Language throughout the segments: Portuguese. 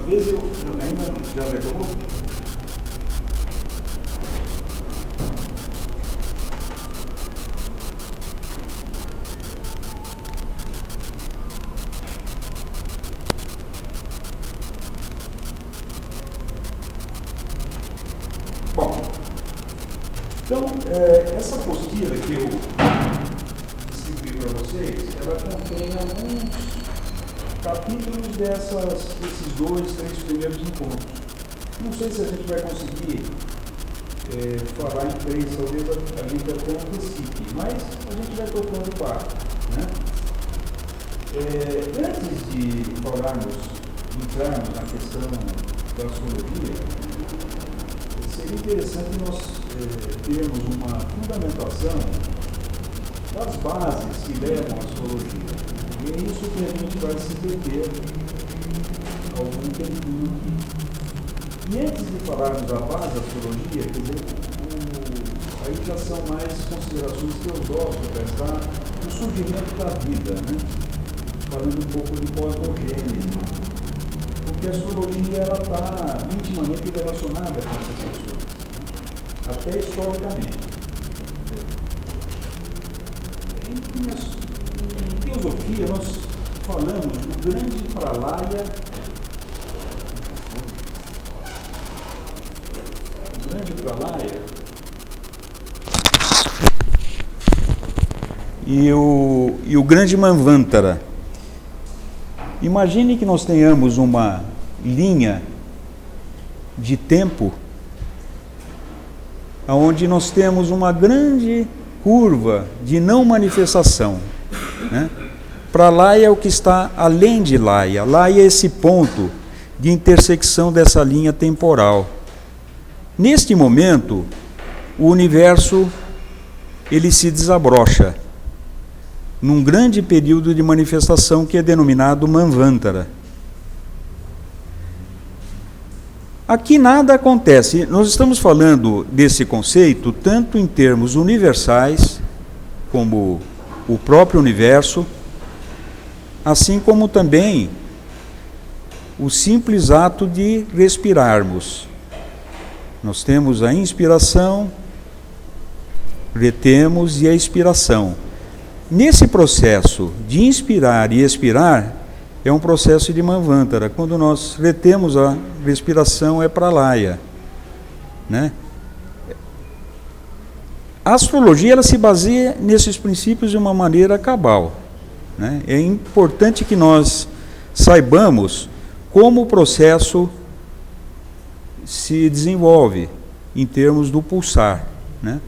vez eu ainda não, já retomou? Bom, então, essa apostila que eu distribuí para vocês, ela contém alguns capítulos desses 2, 3 primeiros encontros. Não sei se a gente vai conseguir falar em 3, talvez a gente até antecipe, mas a gente vai tocando o barco, né? Antes de entrarmos na questão da astrologia, seria interessante nós termos uma fundamentação das bases que levam à astrologia. E é isso que a gente vai se deter algum tempinho aqui. E antes de falarmos da base da astrologia, quer dizer, aí já são mais considerações teosóficas, tá? O surgimento da vida, né? Falando um pouco de cosmogênese. Porque a astrologia está intimamente relacionada com essas questões, até historicamente. Em teosofia, nós falamos do grande pralaya, e o grande Manvantara. Imagine que nós tenhamos uma linha de tempo onde nós temos uma grande curva de não manifestação, né? Pralaya é o que está além de Laya. Laya é esse ponto de intersecção dessa linha temporal. Neste momento, o universo ele se desabrocha num grande período de manifestação que é denominado Manvantara. Aqui nada acontece. Nós estamos falando desse conceito tanto em termos universais, como o próprio universo, assim como também o simples ato de respirarmos. Nós temos a inspiração, retemos e a expiração. Nesse processo de inspirar e expirar, é um processo de Manvantara. Quando nós retemos a respiração, é Pralaya, né? A astrologia ela se baseia nesses princípios de uma maneira cabal, né? É importante que nós saibamos como o processo se desenvolve em termos do pulsar, né?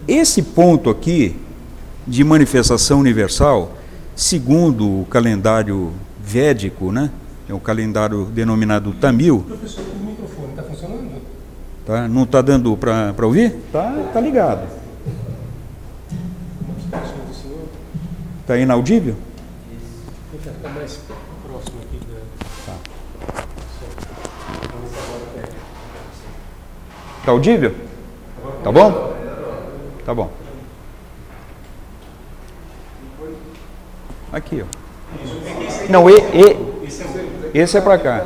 Esse ponto aqui de manifestação universal, segundo o calendário védico, né? É um calendário denominado Tamil. Professor, o microfone está funcionando? Tá? Não está dando para ouvir? Tá ligado. Está inaudível? Vou ficar mais próximo aqui da... Está audível? Tá bom? Tá bom. Aqui, ó. Não, esse é para cá.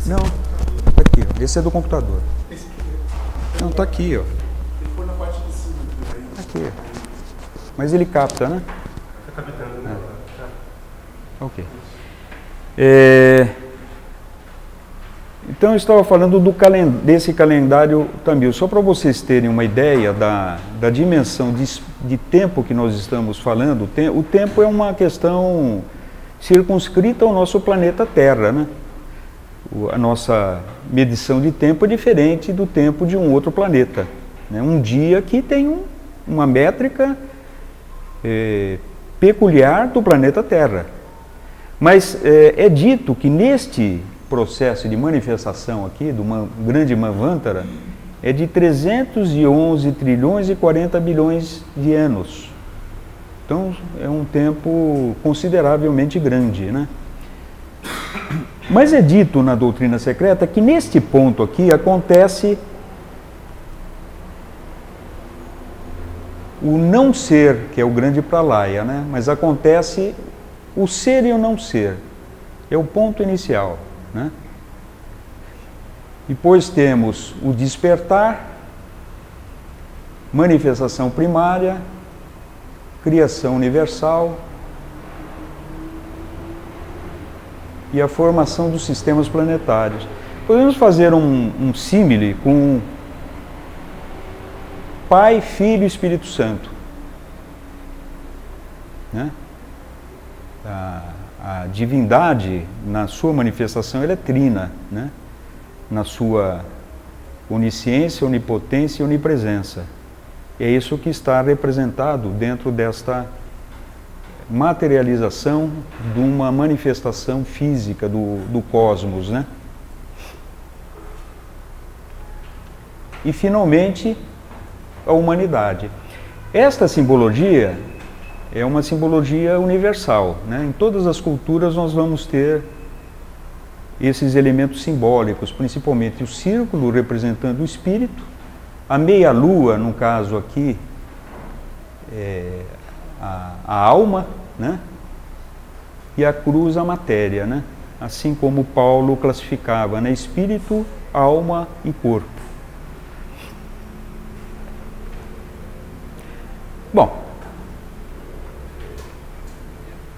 Não, tá aqui, ó. Esse é do computador. Não, tá aqui, ó. Aqui, ó. Mas ele capta, né? Tá captando, né? Ok. Então eu estava falando desse calendário Tamil, só para vocês terem uma ideia da dimensão de tempo que nós estamos falando. O tempo é uma questão circunscrita ao nosso planeta Terra, né? A nossa medição de tempo é diferente do tempo de um outro planeta, né? Um dia aqui tem uma métrica peculiar do planeta Terra. Mas é dito que neste processo de manifestação aqui, do grande Manvantara, é de 311 trilhões e 40 bilhões de anos. Então, é um tempo consideravelmente grande, né? Mas é dito na doutrina secreta que neste ponto aqui acontece o não ser, que é o grande pralaya, né? Mas acontece o ser e o não ser. É o ponto inicial, né? Depois temos o despertar, manifestação primária, criação universal e a formação dos sistemas planetários. Podemos fazer um símile com Pai, Filho e Espírito Santo, né? A divindade, na sua manifestação, ela é trina, né? Na sua onisciência, onipotência e onipresença. É isso que está representado dentro desta materialização de uma manifestação física do cosmos, né? E, finalmente, a humanidade. Esta simbologia é uma simbologia universal, né? Em todas as culturas nós vamos ter esses elementos simbólicos, principalmente o círculo representando o espírito, a meia-lua, no caso aqui, a alma, né? E a cruz, a matéria, né? Assim como Paulo classificava, né? Espírito, alma e corpo. Bom,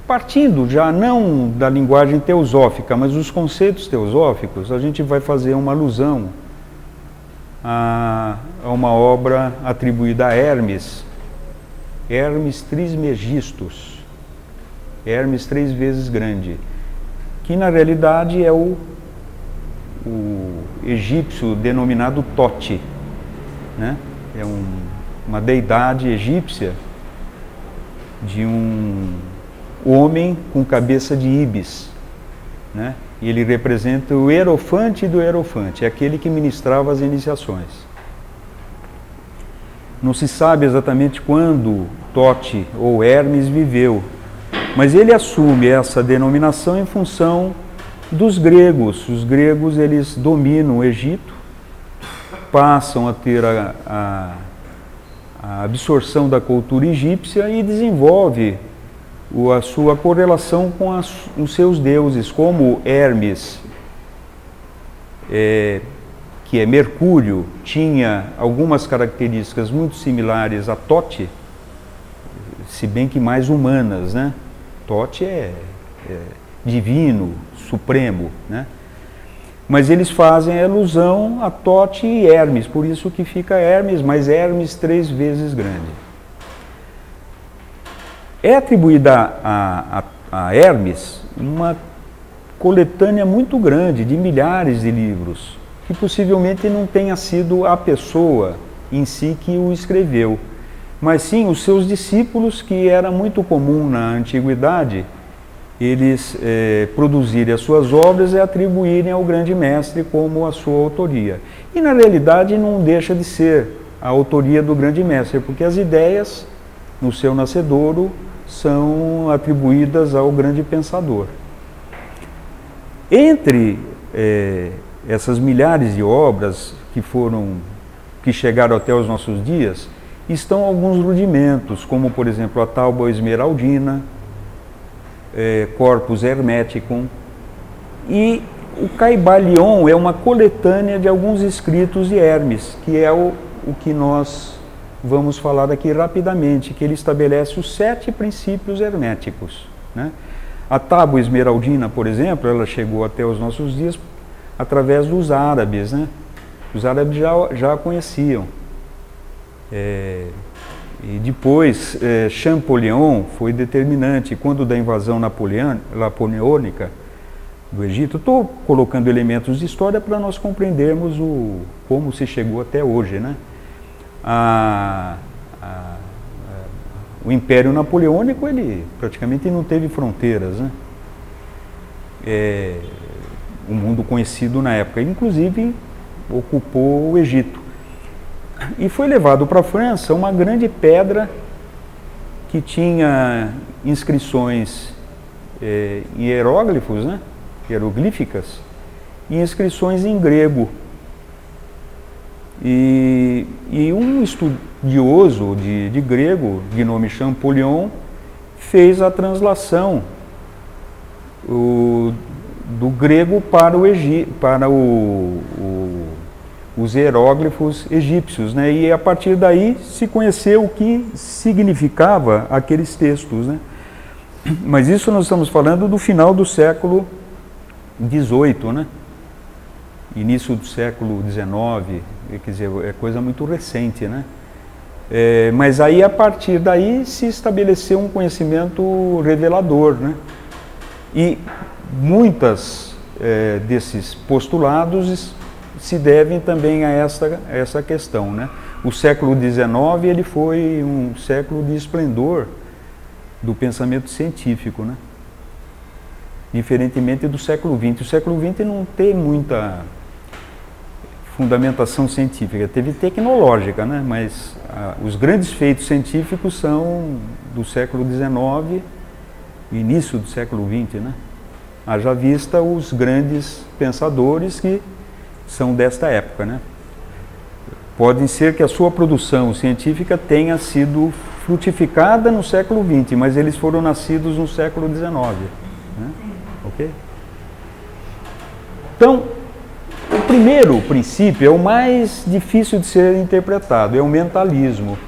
partindo já não da linguagem teosófica, mas dos conceitos teosóficos, a gente vai fazer uma alusão a uma obra atribuída a Hermes, Hermes Trismegistus, Hermes 3 vezes grande, que na realidade é o egípcio denominado Tote, né? É uma deidade egípcia de um homem com cabeça de íbis, né? E ele representa o hierofante do hierofante, é aquele que ministrava as iniciações. Não se sabe exatamente quando Tote ou Hermes viveu, mas ele assume essa denominação em função dos gregos. Os gregos, eles dominam o Egito, passam a ter a absorção da cultura egípcia e desenvolve a sua correlação com os seus deuses, como Hermes, que é Mercúrio, tinha algumas características muito similares a Tote, se bem que mais humanas, né? Tote é divino, supremo, né? Mas eles fazem a alusão a Tote e Hermes, por isso que fica Hermes, mas Hermes 3 vezes grande. É atribuída a Hermes uma coletânea muito grande de milhares de livros, que possivelmente não tenha sido a pessoa em si que o escreveu, mas sim os seus discípulos, que era muito comum na antiguidade eles produzirem as suas obras e atribuírem ao grande mestre como a sua autoria. E na realidade não deixa de ser a autoria do grande mestre, porque as ideias no seu nascedouro são atribuídas ao grande pensador. Entre essas milhares de obras que chegaram até os nossos dias, estão alguns rudimentos, como por exemplo a Tábua Esmeraldina, Corpus Hermeticum, e o Caibalion é uma coletânea de alguns escritos de Hermes, que é o que nós vamos falar aqui rapidamente, que ele estabelece os 7 princípios herméticos, né? A Tábua Esmeraldina, por exemplo, ela chegou até os nossos dias através dos árabes, né? Os árabes já a conheciam. E depois, Champollion foi determinante quando da invasão napoleônica do Egito. Estou colocando elementos de história para nós compreendermos como se chegou até hoje, né? O Império Napoleônico, ele praticamente não teve fronteiras, né? O mundo conhecido na época, inclusive ocupou o Egito. E foi levado para a França uma grande pedra que tinha inscrições em hieróglifos, né? Hieroglíficas, e inscrições em grego. E um estudioso de grego, de nome Champollion, fez a translação do grego para os hieróglifos egípcios, né? E a partir daí se conheceu o que significava aqueles textos, né? Mas isso nós estamos falando do final do século XVIII, né? Início do século XIX, quer dizer, é coisa muito recente, né? Mas aí, a partir daí, se estabeleceu um conhecimento revelador, né? E muitas desses postulados se devem também a essa questão, né? O século XIX, ele foi um século de esplendor do pensamento científico, né? Diferentemente do século XX. O século XX não tem muita fundamentação científica, teve tecnológica, né? Mas os grandes feitos científicos são do século XIX e início do século XX, né? Haja vista os grandes pensadores que são desta época, né? Pode ser que a sua produção científica tenha sido frutificada no século XX, mas eles foram nascidos no século XIX, né? Ok? Então, o primeiro princípio é o mais difícil de ser interpretado, é o mentalismo.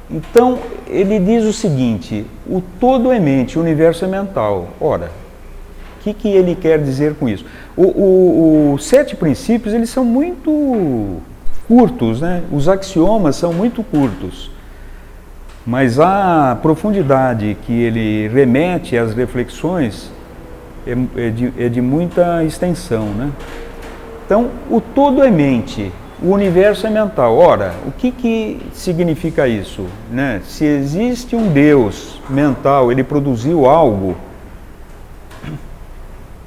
Então, ele diz o seguinte: o todo é mente, o universo é mental. Ora, o que ele quer dizer com isso? Os 7 princípios, eles são muito curtos, né? Os axiomas são muito curtos. Mas a profundidade que ele remete às reflexões é de muita extensão, né? Então, o todo é mente, o universo é mental. Ora, o que significa isso, né? Se existe um Deus mental, ele produziu algo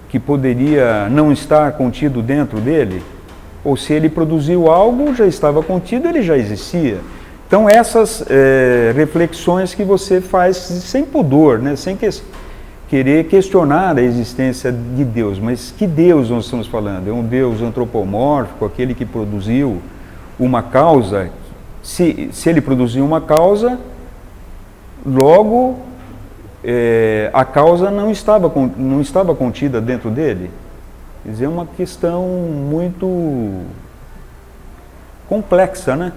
que poderia não estar contido dentro dele, ou se ele produziu algo, já estava contido, ele já existia. Então, essas reflexões que você faz sem pudor, né? Sem querer questionar a existência de Deus. Mas que Deus nós estamos falando? É um Deus antropomórfico, aquele que produziu uma causa? Se ele produziu uma causa, logo a causa não estava contida dentro dele? Quer dizer, é uma questão muito complexa, né?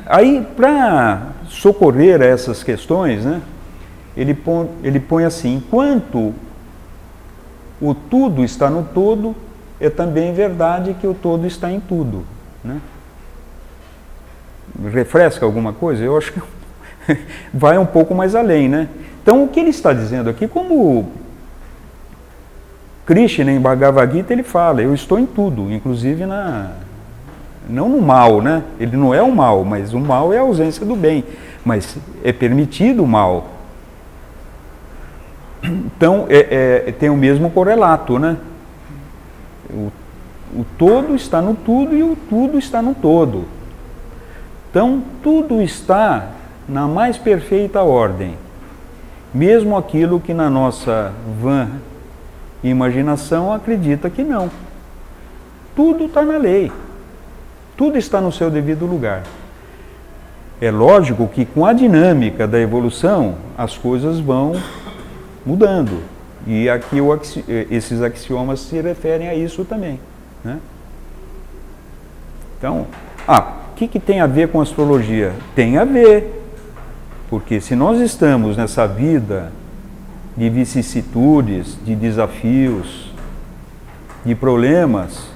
Aí, para socorrer a essas questões, né, ele põe assim: enquanto o tudo está no todo, é também verdade que o todo está em tudo, né? Refresca alguma coisa? Eu acho que vai um pouco mais além, né? Então, o que ele está dizendo aqui, como Krishna em Bhagavad Gita, ele fala: eu estou em tudo, inclusive não no mal, né? Ele não é o mal, mas o mal é a ausência do bem. Mas é permitido o mal. Então, tem o mesmo correlato, né? O todo está no tudo e o tudo está no todo. Então, tudo está na mais perfeita ordem. Mesmo aquilo que na nossa vã imaginação acredita que não. Tudo está na lei. Tudo está no seu devido lugar. É lógico que com a dinâmica da evolução, as coisas vão mudando. E aqui esses axiomas se referem a isso também, né? Então, o que tem a ver com astrologia? Tem a ver. Porque se nós estamos nessa vida de vicissitudes, de desafios, de problemas,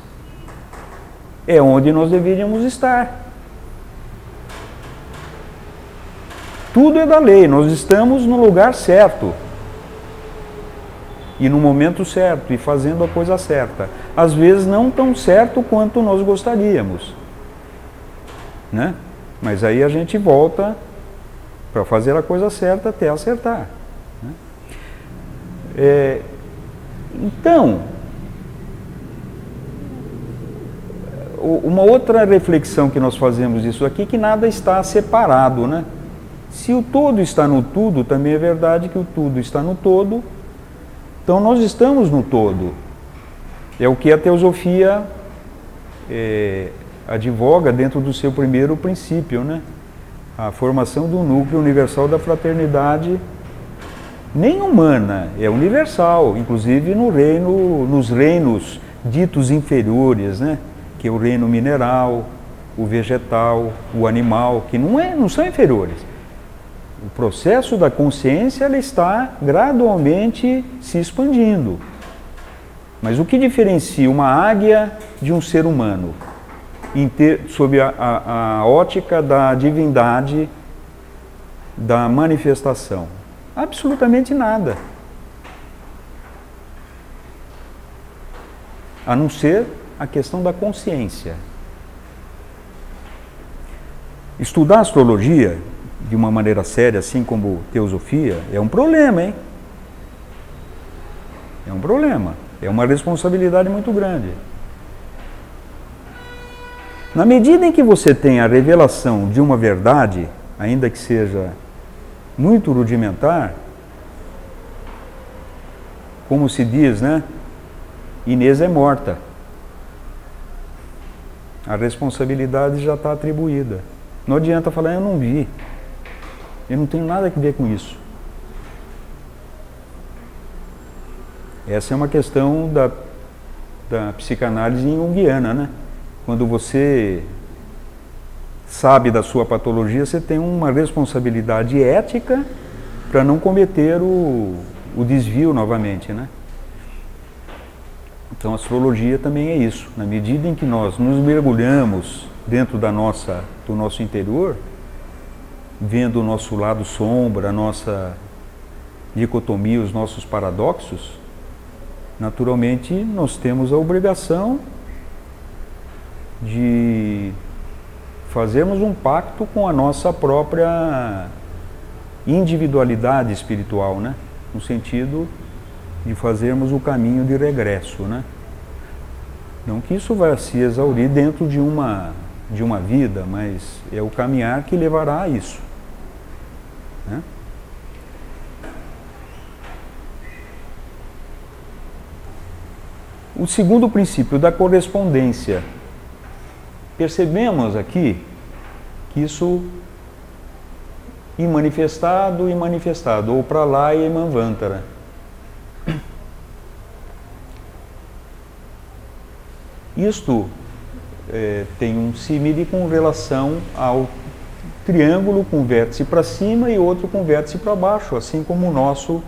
é onde nós deveríamos estar. Tudo é da lei, nós estamos no lugar certo. E no momento certo, e fazendo a coisa certa. Às vezes não tão certo quanto nós gostaríamos, né? Mas aí a gente volta para fazer a coisa certa até acertar, né? Então, uma outra reflexão que nós fazemos disso aqui, que nada está separado, né? Se o todo está no tudo, também é verdade que o tudo está no todo, Então nós estamos no todo. É o que a teosofia advoga dentro do seu primeiro princípio, né? A formação do núcleo universal da fraternidade, nem humana, é universal, inclusive nos reinos ditos inferiores, né? Que é o reino mineral, o vegetal, o animal, que não são inferiores. O processo da consciência ela está gradualmente se expandindo. Mas o que diferencia uma águia de um ser humano, sob a ótica da divindade, da manifestação? Absolutamente nada. A não ser a questão da consciência. Estudar astrologia de uma maneira séria, assim como teosofia, é um problema, hein? É um problema. É uma responsabilidade muito grande. Na medida em que você tem a revelação de uma verdade, ainda que seja muito rudimentar, como se diz, né? Inês é morta. A responsabilidade já está atribuída. Não adianta falar, eu não vi. Eu não tenho nada a ver com isso. Essa é uma questão da psicanálise junguiana, né? Quando você sabe da sua patologia, você tem uma responsabilidade ética para não cometer o desvio novamente, né? Então a astrologia também é isso. Na medida em que nós nos mergulhamos dentro do nosso interior, vendo o nosso lado sombra, a nossa dicotomia, os nossos paradoxos, naturalmente nós temos a obrigação de fazermos um pacto com a nossa própria individualidade espiritual, né? No sentido de fazermos o caminho de regresso, né? Não que isso vai se exaurir dentro de uma vida, mas é o caminhar que levará a isso, né? O segundo princípio da correspondência. Percebemos aqui que isso imanifestado e manifestado, ou para lá e manvantara. Isto tem um símile com relação ao triângulo com vértice para cima e outro com vértice para baixo, assim como o nosso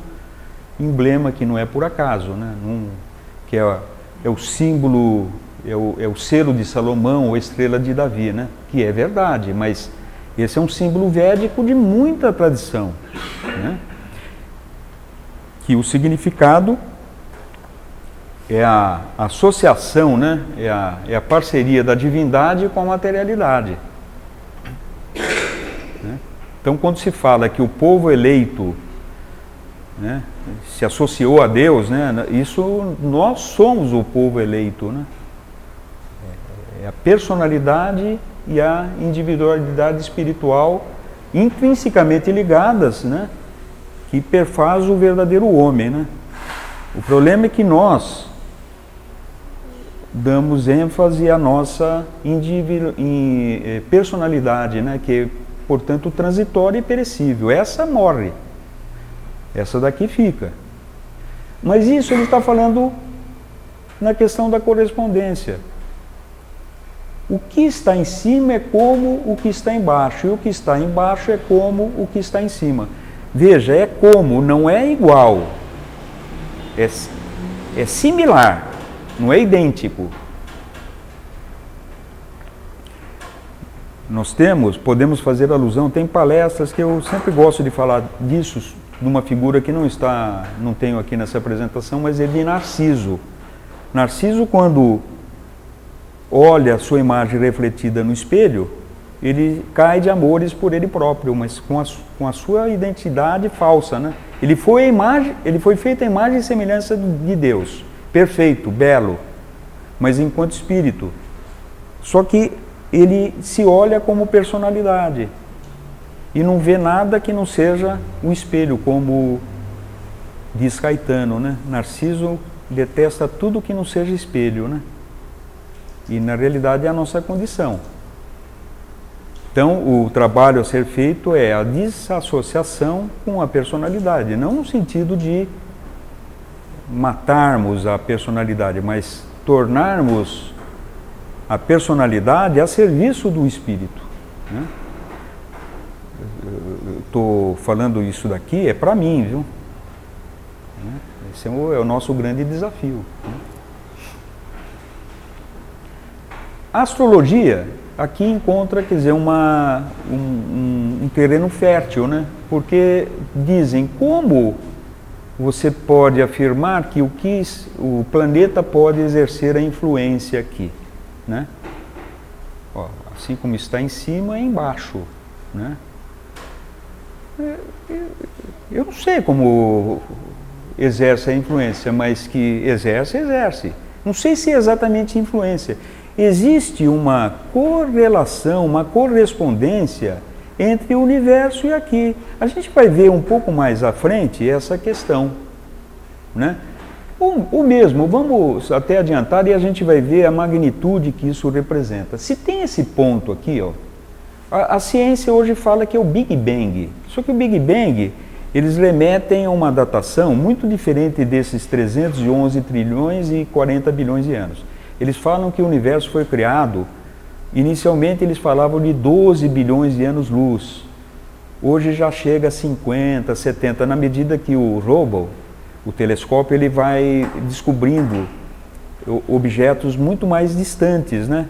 emblema, que não é por acaso, né? Que é o símbolo, é o selo de Salomão ou a estrela de Davi, né? Que é verdade, mas esse é um símbolo védico de muita tradição, né? Que o significado é a associação, né? É a parceria da divindade com a materialidade, né? Então, quando se fala que o povo eleito, né, se associou a Deus, né? Isso, nós somos o povo eleito, né? É a personalidade e a individualidade espiritual intrinsecamente ligadas, né? Que perfaz o verdadeiro homem, né? O problema é que nós damos ênfase à nossa personalidade, né? Que é, portanto, transitória e perecível. Essa morre. Essa daqui fica. Mas isso ele está falando na questão da correspondência. O que está em cima é como o que está embaixo, e o que está embaixo é como o que está em cima. Veja, é como, não é igual. É similar, não é idêntico. Nós podemos fazer alusão, tem palestras que eu sempre gosto de falar disso, de uma figura que não tenho aqui nessa apresentação, mas é de Narciso. Narciso, quando olha a sua imagem refletida no espelho, ele cai de amores por ele próprio, mas com a sua identidade falsa, né? Ele foi feito a imagem e semelhança de Deus, perfeito, belo, mas enquanto espírito. Só que ele se olha como personalidade e não vê nada que não seja um espelho, como diz Caetano, né? Narciso detesta tudo que não seja espelho, né? E na realidade é a nossa condição. Então o trabalho a ser feito é a desassociação com a personalidade, não no sentido de matarmos a personalidade, mas tornarmos a personalidade a serviço do espírito, né? Estou falando isso daqui, é para mim, viu? Esse é o nosso grande desafio, né? A astrologia aqui encontra, quer dizer, um terreno fértil, né? Porque dizem como você pode afirmar que o planeta pode exercer a influência aqui, né? Ó, assim como está em cima, é embaixo, né? Eu não sei como exerce a influência, mas que exerce. Não sei se é exatamente influência. Existe uma correlação, uma correspondência entre o universo e aqui. A gente vai ver um pouco mais à frente essa questão, né? O mesmo, vamos até adiantar e a gente vai ver a magnitude que isso representa. Se tem esse ponto aqui, ó, a ciência hoje fala que é o Big Bang. Só que o Big Bang, eles remetem a uma datação muito diferente desses 311 trilhões e 40 bilhões de anos. Eles falam que o universo foi criado, inicialmente eles falavam de 12 bilhões de anos-luz. Hoje já chega a 50, 70, na medida que o Hubble, o telescópio, ele vai descobrindo objetos muito mais distantes, né?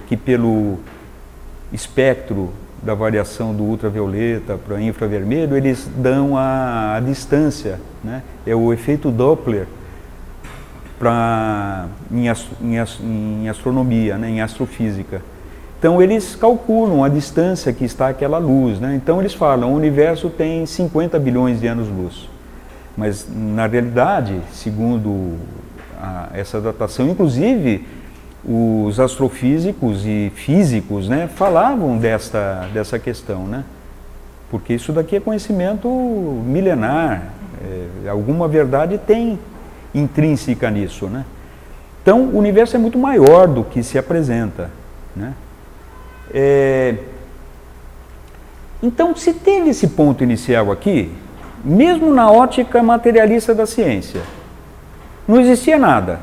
Que pelo espectro da variação do ultravioleta para infravermelho, eles dão a distância, né? É o efeito Doppler em astronomia, né? Em astrofísica. Então eles calculam a distância que está aquela luz, né? Então eles falam, o universo tem 50 bilhões de anos-luz. Mas na realidade, segundo essa datação, inclusive os astrofísicos e físicos, né, falavam dessa questão, né? Porque isso daqui é conhecimento milenar, alguma verdade tem intrínseca nisso, né? Então o universo é muito maior do que se apresenta, né? Então, se teve esse ponto inicial aqui, mesmo na ótica materialista da ciência, não existia nada.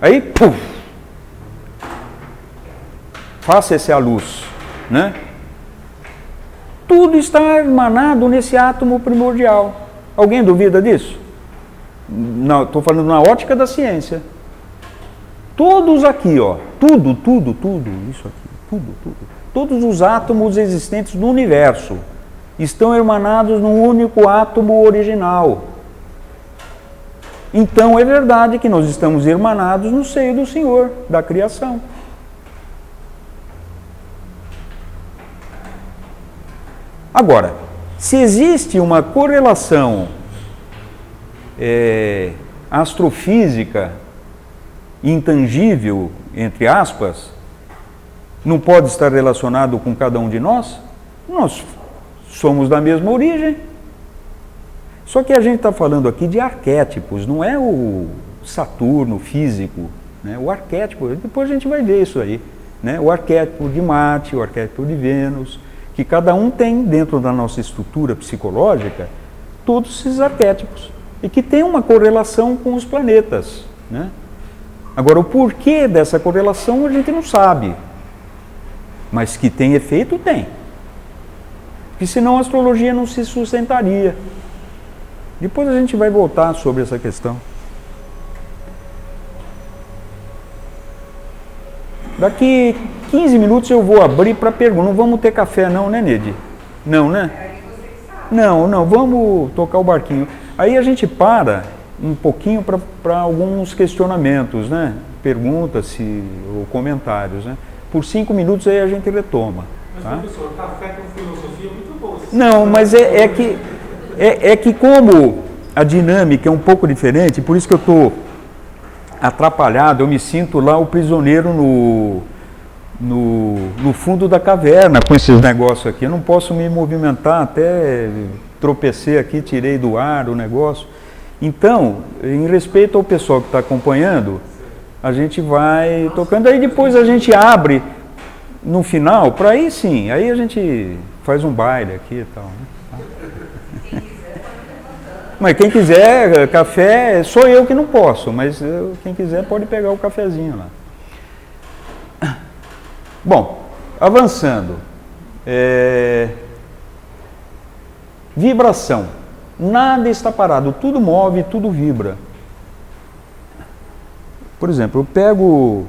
Aí, puf, faça-se a luz, né? Tudo está emanado nesse átomo primordial. Alguém duvida disso? Não, estou falando na ótica da ciência. Todos aqui, ó, tudo, isso aqui, tudo. Todos os átomos existentes no universo estão emanados num único átomo original. Então é verdade que nós estamos emanados no seio do Senhor, da criação. Agora, se existe uma correlação astrofísica intangível, entre aspas, não pode estar relacionado com cada um de nós? Nós somos da mesma origem. Só que a gente está falando aqui de arquétipos, não é o Saturno físico, né? O arquétipo, depois a gente vai ver isso aí, né? O arquétipo de Marte, o arquétipo de Vênus, que cada um tem dentro da nossa estrutura psicológica todos esses arquétipos e que tem uma correlação com os planetas, né? Agora, o porquê dessa correlação a gente não sabe, mas que tem efeito, tem. Porque senão a astrologia não se sustentaria. Depois a gente vai voltar sobre essa questão. Daqui 15 minutos eu vou abrir para pergunta. Não vamos ter café não, né, Nede? Não, né? Não, vamos tocar o barquinho. Aí a gente para um pouquinho para alguns questionamentos, né? Perguntas ou comentários, né? Por 5 minutos aí a gente retoma. Mas, tá? professor, café com filosofia é muito bom. Não, mas é que como a dinâmica é um pouco diferente, por isso que eu estou atrapalhado, eu me sinto lá o prisioneiro no fundo da caverna com esses negócios aqui. Eu não posso me movimentar, até tropecei aqui, tirei do ar o negócio. Então, em respeito ao pessoal que está acompanhando, a gente vai tocando, aí depois a gente abre no final, para aí sim, aí a gente faz um baile aqui e tal. Né? Mas quem quiser café, sou eu que não posso, mas quem quiser pode pegar o cafezinho lá. Bom, avançando. Vibração. Nada está parado, tudo move, tudo vibra. Por exemplo, eu pego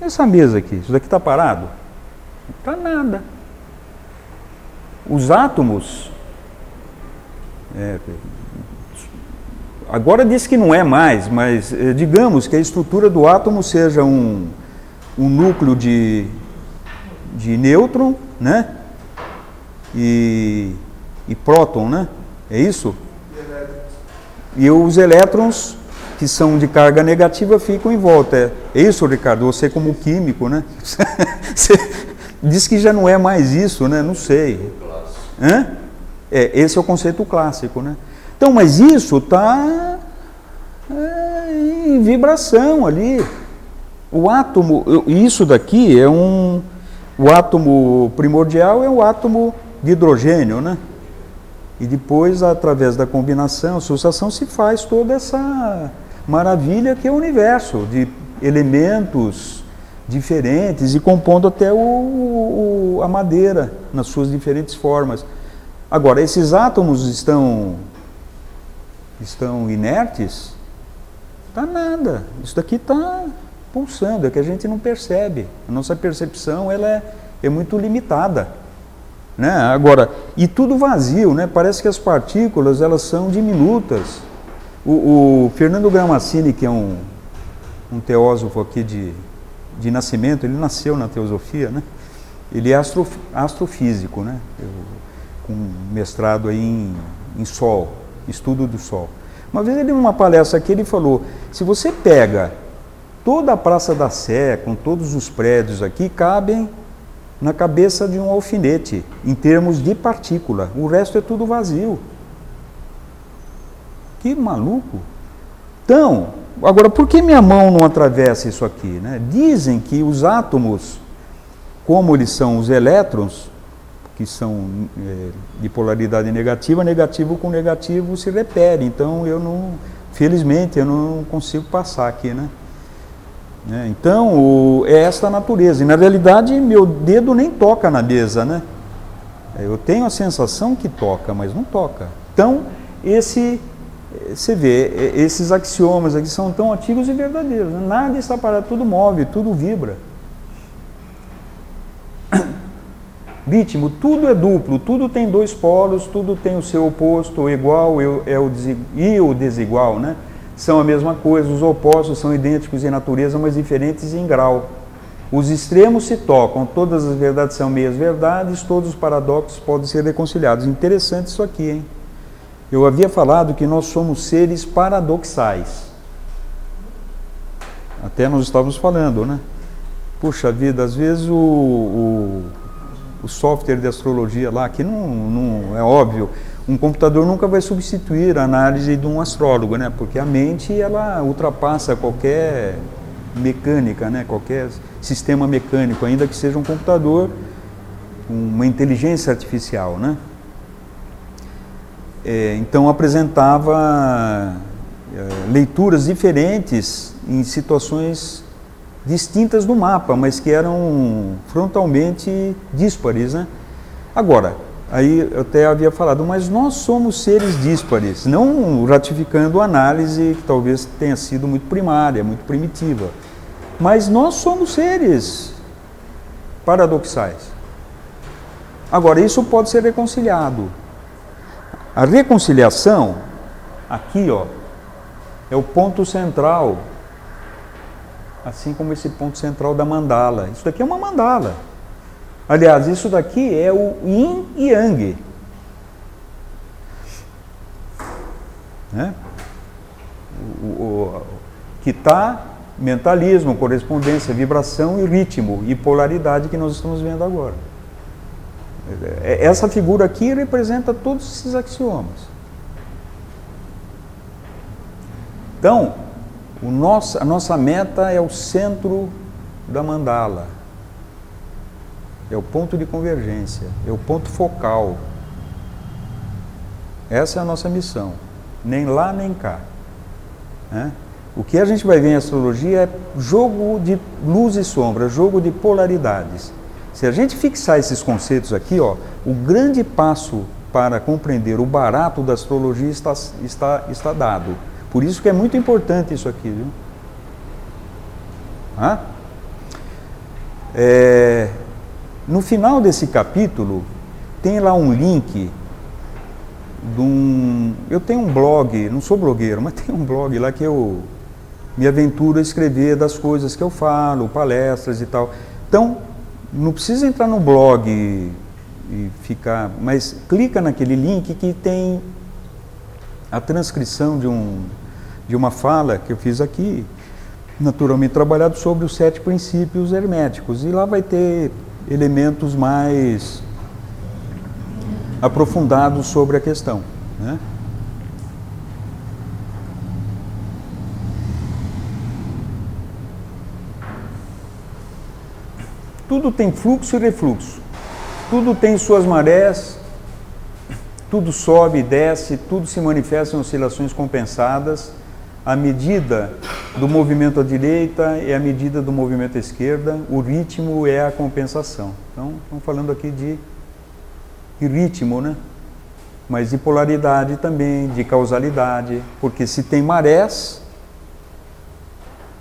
essa mesa aqui, isso daqui está parado? Não está nada. Os átomos, agora diz que não é mais, mas digamos que a estrutura do átomo seja um núcleo de nêutron, né? E próton, né? É isso? E os elétrons, que são de carga negativa, ficam em volta. É isso, Ricardo? Você como químico, né? Você diz que já não é mais isso, né? Não sei. Hã? Esse é o conceito clássico, né? Então, mas isso está em vibração ali. O átomo, isso daqui é o átomo primordial é o átomo de hidrogênio, né? E depois, através da combinação, associação, se faz toda essa maravilha que é o universo, de elementos diferentes e compondo até a madeira nas suas diferentes formas. Agora, esses átomos estão inertes? Está nada. Isso daqui está pulsando, é que a gente não percebe. A nossa percepção ela é muito limitada. Né? Agora, e tudo vazio, né? Parece que as partículas elas são diminutas. O Fernando Gramacini, que é um teósofo aqui de nascimento, ele nasceu na teosofia, né? Ele é astrofísico, né? Com mestrado aí em Sol, estudo do Sol. Uma vez ele, numa palestra aqui, ele falou, se você pega toda a Praça da Sé, com todos os prédios aqui, cabem na cabeça de um alfinete, em termos de partícula. O resto é tudo vazio. Que maluco! Então, agora, por que minha mão não atravessa isso aqui? Né? Dizem que os átomos, como eles são os elétrons, que são de polaridade negativa, negativo com negativo se repele. Então, felizmente, eu não consigo passar aqui, né? Então, é esta natureza. E, na realidade, meu dedo nem toca na mesa, né? Eu tenho a sensação que toca, mas não toca. Então, você vê, esses axiomas aqui são tão antigos e verdadeiros. Né? Nada está parado, tudo move, tudo vibra. Ritmo, tudo é duplo, tudo tem dois polos, tudo tem o seu oposto, o igual e o desigual, né? São a mesma coisa, os opostos são idênticos em natureza, mas diferentes em grau. Os extremos se tocam, todas as verdades são meias verdades, todos os paradoxos podem ser reconciliados. Interessante isso aqui, hein? Eu havia falado que nós somos seres paradoxais. Até nós estávamos falando, né? Puxa vida, às vezes o software de astrologia lá, que não é óbvio, um computador nunca vai substituir a análise de um astrólogo, né? Porque a mente, ela ultrapassa qualquer mecânica, né? Qualquer sistema mecânico, ainda que seja um computador, uma inteligência artificial, né? Então apresentava leituras diferentes em situações distintas do mapa, mas que eram frontalmente díspares, né? Agora, aí eu até havia falado, mas nós somos seres díspares, não ratificando a análise que talvez tenha sido muito primária, muito primitiva, mas nós somos seres paradoxais. Agora, isso pode ser reconciliado. A reconciliação, aqui, ó, é o ponto central, assim como esse ponto central da mandala. Isso daqui é uma mandala. Aliás, isso daqui é o yin e yang. Né? Que está mentalismo, correspondência, vibração e ritmo e polaridade que nós estamos vendo agora. Essa figura aqui representa todos esses axiomas. Então, a nossa meta é o centro da mandala, é o ponto de convergência, é o ponto focal. Essa é a nossa missão, nem lá nem cá, né? O que a gente vai ver em astrologia é jogo de luz e sombra, jogo de polaridades. Se a gente fixar esses conceitos aqui, ó, o grande passo para compreender o barato da astrologia está dado. Por isso que é muito importante isso aqui, viu? No final desse capítulo, tem lá um link eu tenho um blog, não sou blogueiro, mas tem um blog lá que eu me aventuro a escrever das coisas que eu falo, palestras e tal. Então, não precisa entrar no blog e ficar, mas clica naquele link que tem a transcrição de uma fala que eu fiz aqui, naturalmente trabalhado sobre os 7 princípios herméticos, e lá vai ter elementos mais aprofundados sobre a questão, né? Tudo tem fluxo e refluxo, tudo tem suas marés, tudo sobe e desce, tudo se manifesta em oscilações compensadas. A medida do movimento à direita é a medida do movimento à esquerda, o ritmo é a compensação. Então, estamos falando aqui de ritmo, né? Mas de polaridade também, de causalidade, porque se tem marés,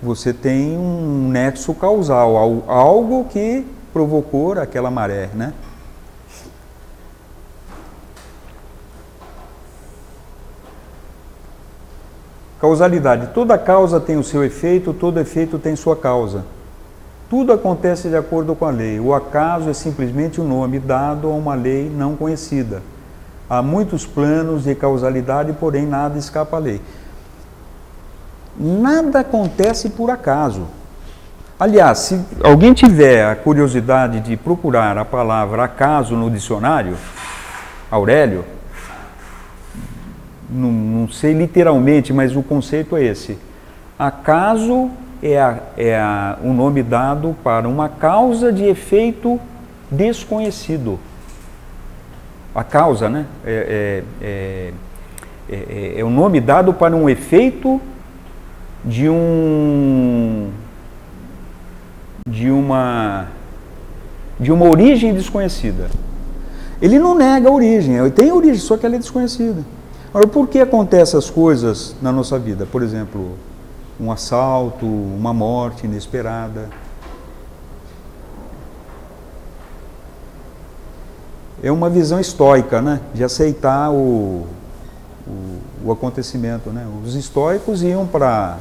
você tem um nexo causal, algo que provocou aquela maré, né? Causalidade. Toda causa tem o seu efeito, todo efeito tem sua causa. Tudo acontece de acordo com a lei. O acaso é simplesmente um nome dado a uma lei não conhecida. Há muitos planos de causalidade, porém nada escapa à lei. Nada acontece por acaso. Aliás, se alguém tiver a curiosidade de procurar a palavra acaso no dicionário, Aurélio, não sei literalmente, mas o conceito é esse. Acaso o nome dado para uma causa de efeito desconhecido. A causa, né? É o nome dado para um efeito de uma origem desconhecida. Ele não nega a origem, ele tem origem, só que ela é desconhecida. Agora, por que acontecem as coisas na nossa vida? Por exemplo, um assalto, uma morte inesperada. É uma visão estoica, né? De aceitar o acontecimento, né? Os estoicos iam para,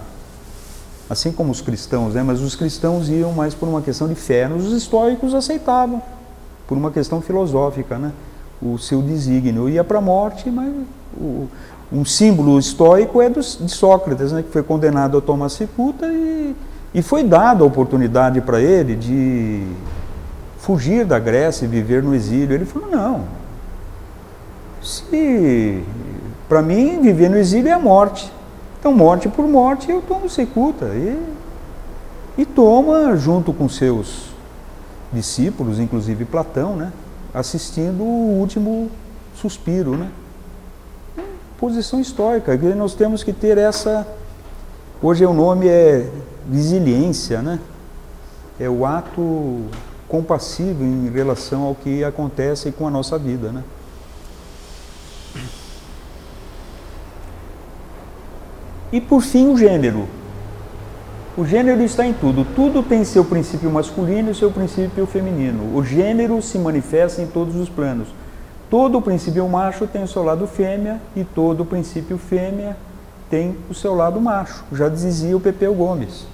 assim como os cristãos, né? Mas os cristãos iam mais por uma questão de fé. Os estoicos aceitavam, por uma questão filosófica, né? O seu desígnio. Ia para a morte, mas um símbolo estoico é de Sócrates, né? Que foi condenado a tomar cicuta e foi dada a oportunidade para ele de fugir da Grécia e viver no exílio. Ele falou, não, para mim viver no exílio é a morte, então morte por morte eu tomo cicuta, e toma junto com seus discípulos, inclusive Platão, né, assistindo o último suspiro, né? Posição estoica, que nós temos que ter essa, hoje o nome é resiliência, né? É o ato compassivo em relação ao que acontece com a nossa vida, né? E por fim, o gênero. O gênero está em tudo. Tudo tem seu princípio masculino e seu princípio feminino. O gênero se manifesta em todos os planos. Todo princípio macho tem o seu lado fêmea e todo princípio fêmea tem o seu lado macho. Já dizia o Pepeu Gomes.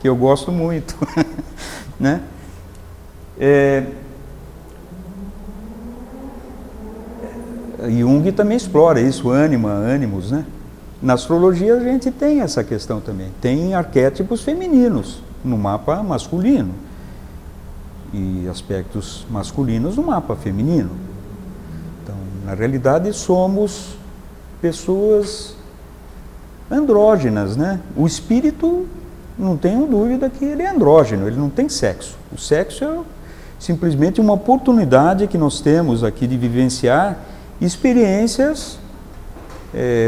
Que eu gosto muito, né? Jung também explora isso, ânimos, né? Na astrologia a gente tem essa questão também. Tem arquétipos femininos no mapa masculino e aspectos masculinos no mapa feminino. Então, na realidade, somos pessoas andrógenas, né? O espírito, não tenho dúvida que ele é andrógeno, ele não tem sexo. O sexo é simplesmente uma oportunidade que nós temos aqui de vivenciar experiências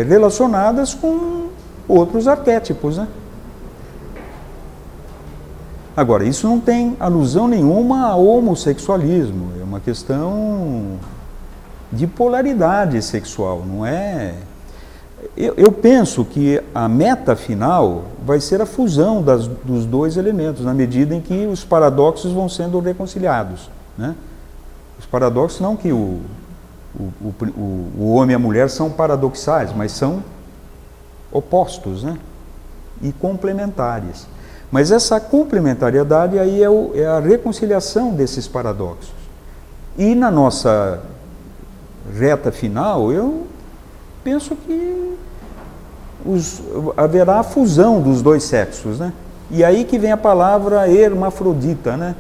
relacionadas com outros arquétipos, né? Agora, isso não tem alusão nenhuma ao homossexualismo, é uma questão de polaridade sexual, não é... Eu penso que a meta final vai ser a fusão dos dois elementos, na medida em que os paradoxos vão sendo reconciliados, né? Os paradoxos não que o homem e a mulher são paradoxais, mas são opostos, né? E complementares. Mas essa complementariedade aí é a reconciliação desses paradoxos. E na nossa reta final, eu penso que haverá a fusão dos dois sexos, né? E aí que vem a palavra hermafrodita, né?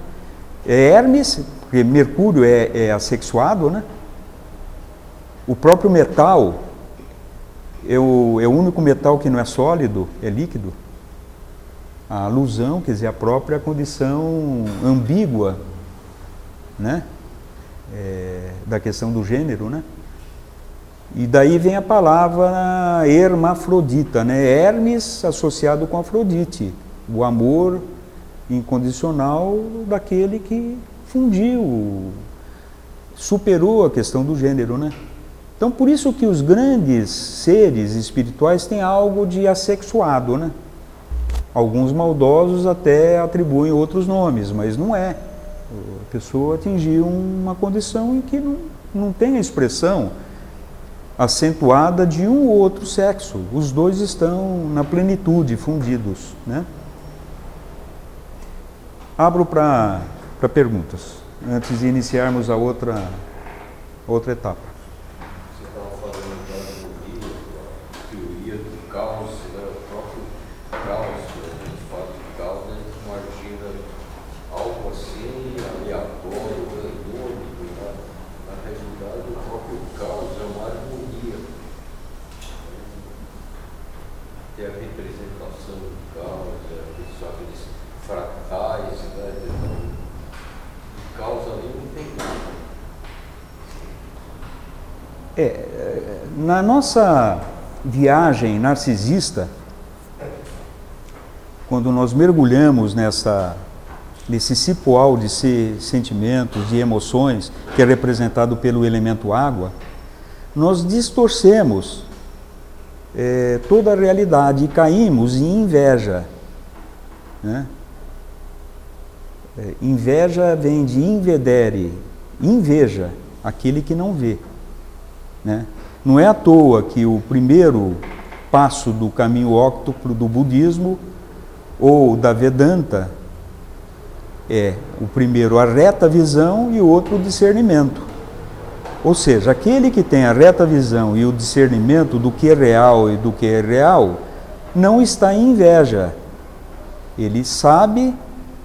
É Hermes, porque Mercúrio é assexuado, né? O próprio metal é o único metal que não é sólido, é líquido. A alusão, quer dizer, a própria condição ambígua, né? Da questão do gênero, né? E daí vem a palavra hermafrodita, né? Hermes associado com Afrodite, o amor incondicional daquele que fundiu, superou a questão do gênero, né? Então, por isso que os grandes seres espirituais têm algo de assexuado, né? Alguns maldosos até atribuem outros nomes, mas não é. A pessoa atingiu uma condição em que não tem a expressão acentuada de um ou outro sexo. Os dois estão na plenitude, fundidos, né? Abro para perguntas, antes de iniciarmos a outra etapa. Você estava falando da teoria do caos, né? O próprio caos, a gente fala de caos, a gente imagina algo assim, aleatório, randômico, né? Na realidade, o próprio caos é uma harmonia. Tem a representação do caos, aqueles fratais, né? Então, o caos ali não tem nada. Na nossa viagem narcisista, quando nós mergulhamos nesse cipoal de sentimentos, de emoções, que é representado pelo elemento água, nós distorcemos toda a realidade e caímos em inveja, né? Inveja vem de invedere, inveja, aquele que não vê, né? Não é à toa que o primeiro passo do caminho óctuplo do budismo ou da Vedanta é o primeiro a reta visão e o outro o discernimento. Ou seja, aquele que tem a reta visão e o discernimento do que é real e do que é irreal não está em inveja. Ele sabe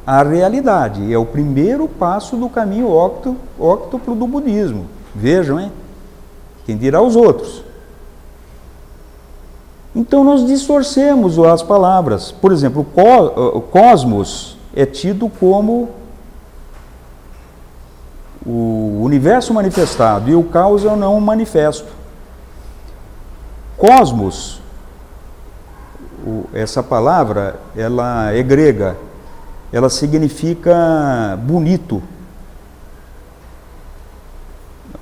a realidade. É o primeiro passo do caminho óctuplo do budismo. Vejam, hein? Quem dirá os outros? Então nós distorcemos as palavras. Por exemplo, o cosmos é tido como o universo manifestado e o caos é o não manifesto. Cosmos, essa palavra, ela é grega, ela significa bonito.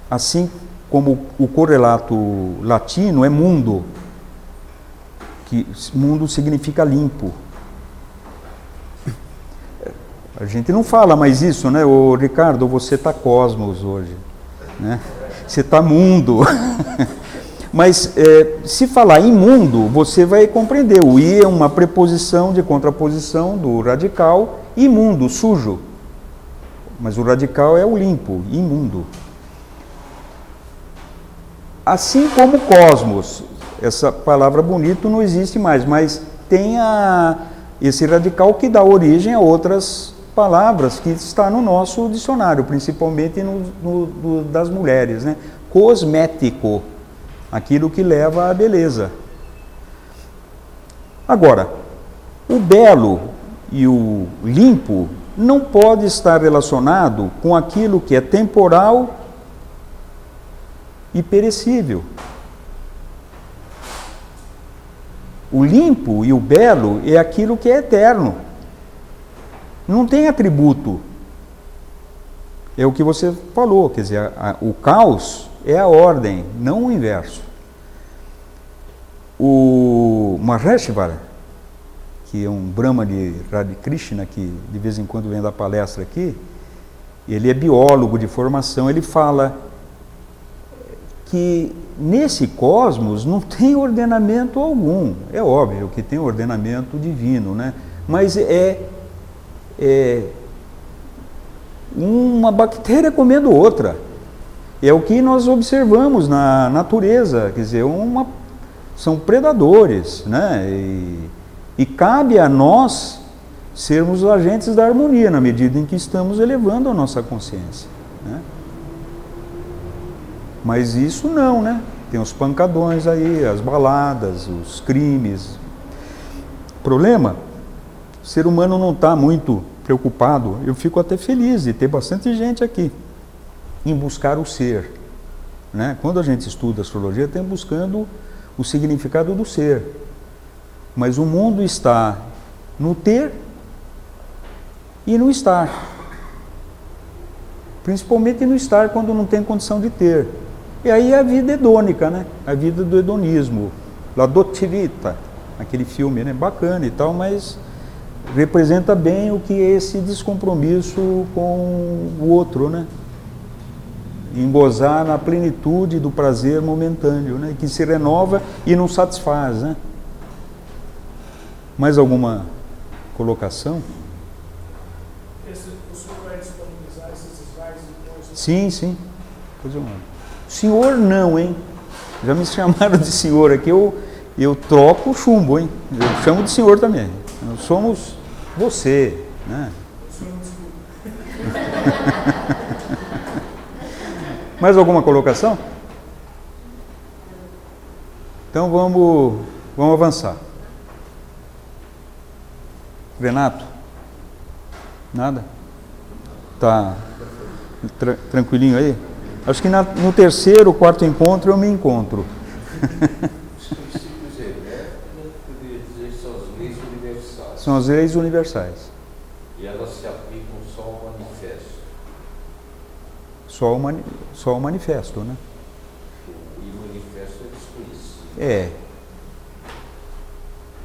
Assim como o correlato latino é mundo, que mundo significa limpo. A gente não fala mais isso, né? Ô, Ricardo, você está cosmos hoje, né? Você está mundo. Mas se falar em mundo, você vai compreender. O I é uma preposição de contraposição do radical, imundo, sujo. Mas o radical é o limpo, imundo. Assim como cosmos, essa palavra bonito não existe mais, mas tem esse radical que dá origem a outras palavras que está no nosso dicionário, principalmente das mulheres, né? Cosmético. aquilo que leva à beleza. Agora, o belo e o limpo não pode estar relacionado com aquilo que é temporal e perecível. O limpo e o belo é aquilo que é eterno. Não tem atributo. É o que você falou, quer dizer, o caos é a ordem, não o inverso. O Maheshwara, que é um Brahma de Radha Krishna, que de vez em quando vem dar palestra aqui, ele é biólogo de formação, ele fala que nesse cosmos não tem ordenamento algum. É óbvio que tem ordenamento divino, né? Mas é uma bactéria comendo outra. É o que nós observamos na natureza, quer dizer, são predadores, né? E cabe a nós sermos agentes da harmonia na medida em que estamos elevando a nossa consciência, né? Mas isso não, né? Tem os pancadões aí, as baladas, os crimes. O problema, o ser humano não está muito preocupado. Eu fico até feliz de ter bastante gente aqui em buscar o ser, né? Quando a gente estuda astrologia, tem buscando o significado do ser. Mas o mundo está no ter e no estar. Principalmente no estar quando não tem condição de ter. E aí a vida hedônica, né? A vida do hedonismo. La Dolce Vita, aquele filme, né? Bacana e tal, mas representa bem o que é esse descompromisso com o outro, né? Em gozar na plenitude do prazer momentâneo, né? Que se renova e não satisfaz, né? Mais alguma colocação? O senhor vai disponibilizar esses slides depois? Sim, sim. Pois eu mando. Senhor não, hein? Já me chamaram de senhor aqui, eu troco o chumbo, hein? Eu chamo de senhor também. Nós somos você, né? Mais alguma colocação? Então vamos avançar. Renato? Nada? Tá tranquilinho aí? Acho que no terceiro, quarto encontro eu me encontro. Os princípios elétricos, poderia dizer que são as leis universais. São as leis universais. E elas se aplicam só ao manifesto. Só o manifesto, né? E o manifesto é desconhecido. É.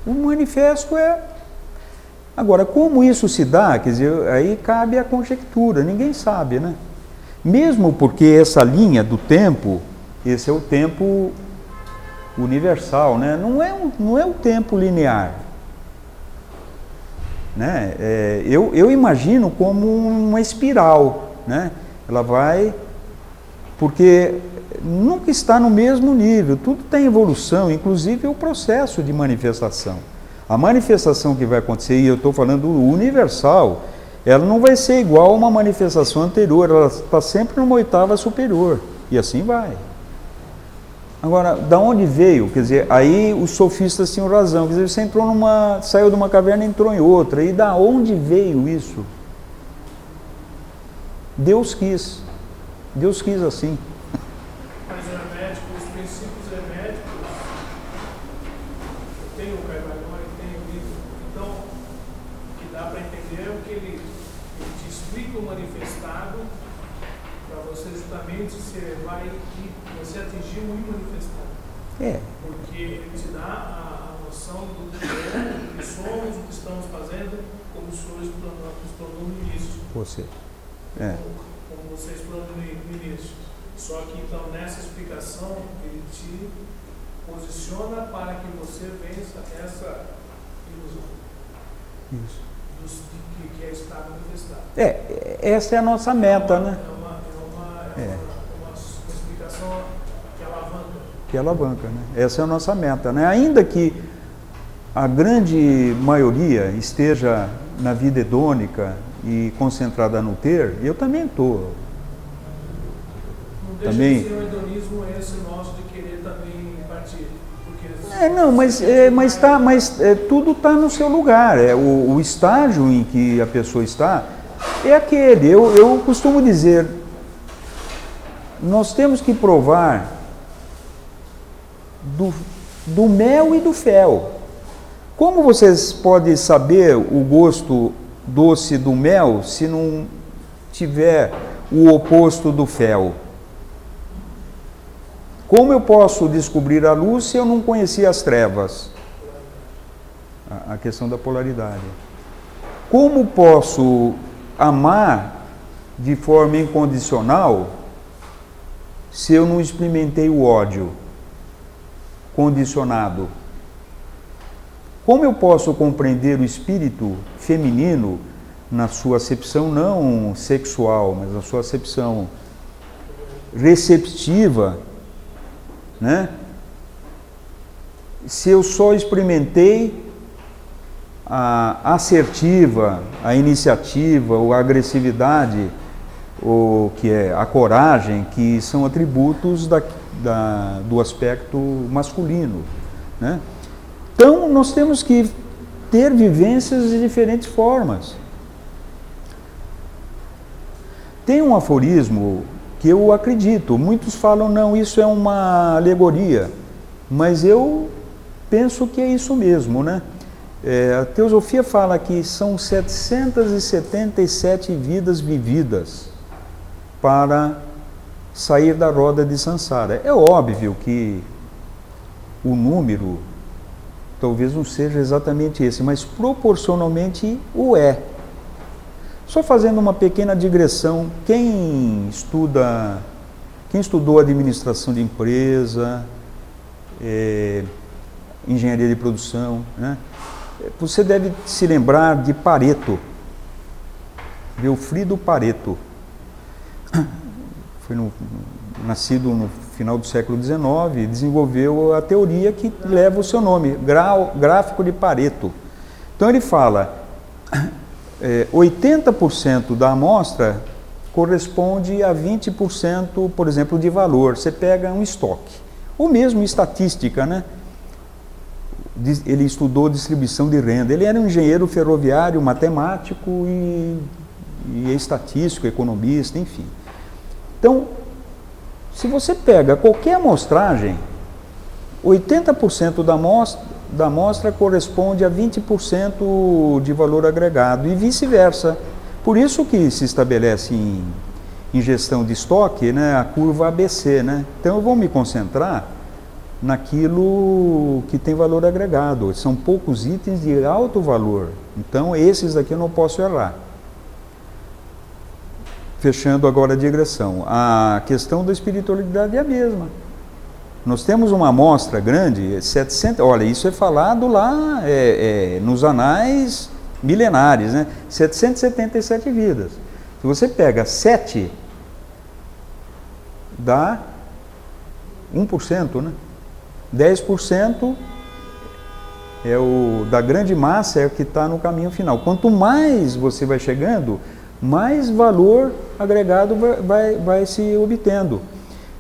O manifesto é... Agora, como isso se dá, quer dizer, aí cabe a conjectura, ninguém sabe, né? Mesmo porque essa linha do tempo, esse é o tempo universal, né? Não é o tempo linear, né? Eu imagino como uma espiral, né? Ela vai, porque nunca está no mesmo nível, tudo tem evolução, inclusive o processo de manifestação. A manifestação que vai acontecer, e eu estou falando do universal, ela não vai ser igual a uma manifestação anterior, ela está sempre numa oitava superior, e assim vai. Agora, da onde veio? Quer dizer, aí os sofistas tinham razão, quer dizer, você saiu de uma caverna e entrou em outra, e da onde veio isso? Deus quis assim. Mas o hermético, os princípios herméticos, tem o Kaivalon e tem o livro, então, o que dá para entender é o que ele te explica o manifestado, para você justamente se elevar e você atingir o imanifestado. Porque ele te dá a noção do que somos, o que estamos fazendo, como o senhor explanou no início. Você. Como você explanou no início. Só que então nessa explicação ele te posiciona para que você vença essa ilusão. Isso. Que é estar manifestado. Essa é a nossa meta, né? É uma explicação que alavanca, né? Essa é a nossa meta, né? Ainda que a grande maioria esteja na vida hedônica e concentrada no ter, eu também estou. também. Deixa de ser um hedonismo esse nosso de querer também partir. Tudo está no seu lugar. O estágio em que a pessoa está é aquele. Eu costumo dizer, nós temos que provar do mel e do fel. Como vocês podem saber o gosto doce do mel se não tiver o oposto do fel? Como eu posso descobrir a luz se eu não conhecia as trevas? A questão da polaridade. Como posso amar de forma incondicional se eu não experimentei o ódio condicionado? Como eu posso compreender o espírito feminino na sua acepção não sexual, mas na sua acepção receptiva, né? Se eu só experimentei a assertiva, a iniciativa, ou a agressividade, ou que é a coragem, que são atributos do aspecto masculino, né? Então nós temos que ter vivências de diferentes formas. Tem um aforismo que eu acredito, muitos falam, não, isso é uma alegoria, mas eu penso que é isso mesmo, né? A teosofia fala que são 777 vidas vividas para sair da roda de Sansara. É óbvio que o número talvez não seja exatamente esse, mas proporcionalmente o é. Só fazendo uma pequena digressão, quem estudou administração de empresa, engenharia de produção, né? Você deve se lembrar de Pareto, Vilfredo Pareto. Foi nascido no final do século XIX, desenvolveu a teoria que leva o seu nome, gráfico de Pareto. Então ele fala, 80% da amostra corresponde a 20%, por exemplo, de valor. Você pega um estoque, ou mesmo estatística, né? Ele estudou distribuição de renda, ele era um engenheiro ferroviário, matemático e estatístico, economista, enfim. Então, se você pega qualquer amostragem, 80% da amostra corresponde a 20% de valor agregado e vice-versa. Por isso que se estabelece em gestão de estoque, né, a curva ABC, né? Então eu vou me concentrar naquilo que tem valor agregado. São poucos itens de alto valor. Então esses daqui eu não posso errar. Fechando agora a digressão. A questão da espiritualidade é a mesma. Nós temos uma amostra grande, 700, olha, isso é falado lá nos anais milenares, né? 777 vidas. Se você pega 7, dá 1%, né? 10% da grande massa é o que está no caminho final. Quanto mais você vai chegando, mais valor agregado vai se obtendo.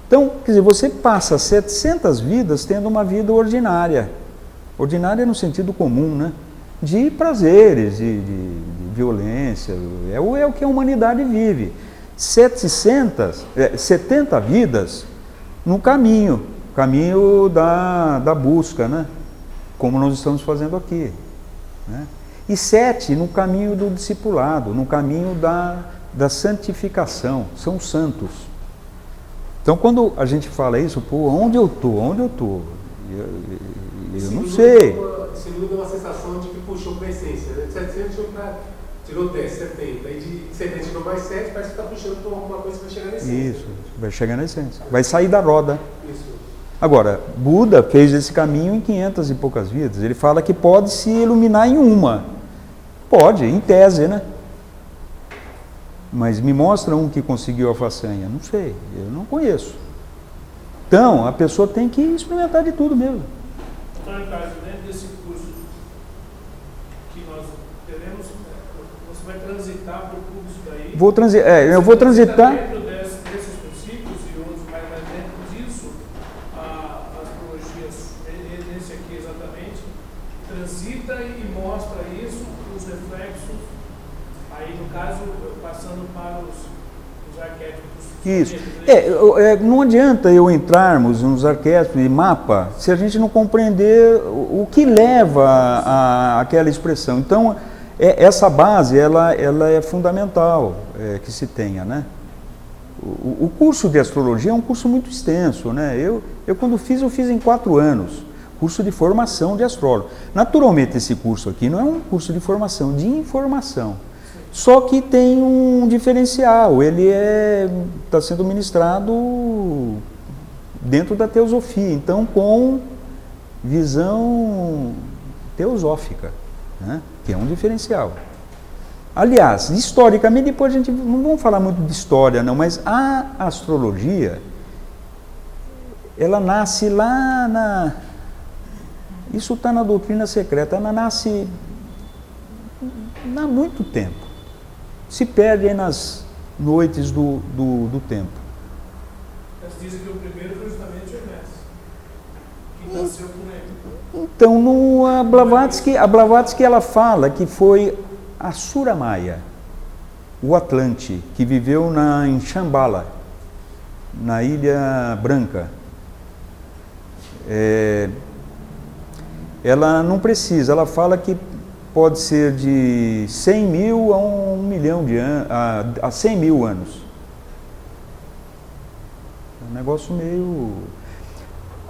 Então, quer dizer, você passa 700 vidas tendo uma vida ordinária. Ordinária no sentido comum, né? De prazeres, de violência, é o que a humanidade vive. 70 vidas no caminho da busca, né? Como nós estamos fazendo aqui, né? E 7 no caminho do discipulado, no caminho da santificação, são santos. Então, quando a gente fala isso, pô, onde eu estou? Eu não sei. Segundo deu uma sensação de que puxou para a essência, né? De 700 tirou 10, 70. E de 70 tirou mais 7, parece que está puxando para alguma coisa que vai chegar na essência. Isso, vai chegar na essência. Vai sair da roda. Isso. Agora, Buda fez esse caminho em 500 e poucas vidas. Ele fala que pode se iluminar em uma. Pode, em tese, né? Mas me mostra um que conseguiu a façanha. Não sei, eu não conheço. Então, a pessoa tem que experimentar de tudo mesmo. Então, Ricardo, dentro desse curso que nós teremos, você vai transitar por tudo isso daí? Eu vou transitar. Dentro desses princípios e outros mais Aí, no caso, passando para os arquétipos. Isso. Né? Não adianta eu entrarmos nos arquétipos de mapa se a gente não compreender o que leva àquela expressão. Então, essa base, ela é fundamental que se tenha, né? O curso de astrologia é um curso muito extenso, né? Eu quando fiz, eu fiz em 4 anos, curso de formação de astrólogo. Naturalmente, esse curso aqui não é um curso de formação, de informação. Só que tem um diferencial, ele está sendo ministrado dentro da teosofia, então com visão teosófica, né? Que é um diferencial. Aliás, historicamente, depois a gente não vamos falar muito de história não, mas a astrologia, ela nasce lá isso está na doutrina secreta, ela nasce há muito tempo. Se perde aí nas noites do tempo. Mas dizem que o primeiro foi justamente o Hermes, que nasceu com ele. Então, a Blavatsky ela fala que foi a Suramaia, o Atlante, que viveu em Shambhala, na Ilha Branca. Ela não precisa, ela fala que pode ser de 100 mil a 1 milhão de anos, a 100 mil anos. É um negócio meio...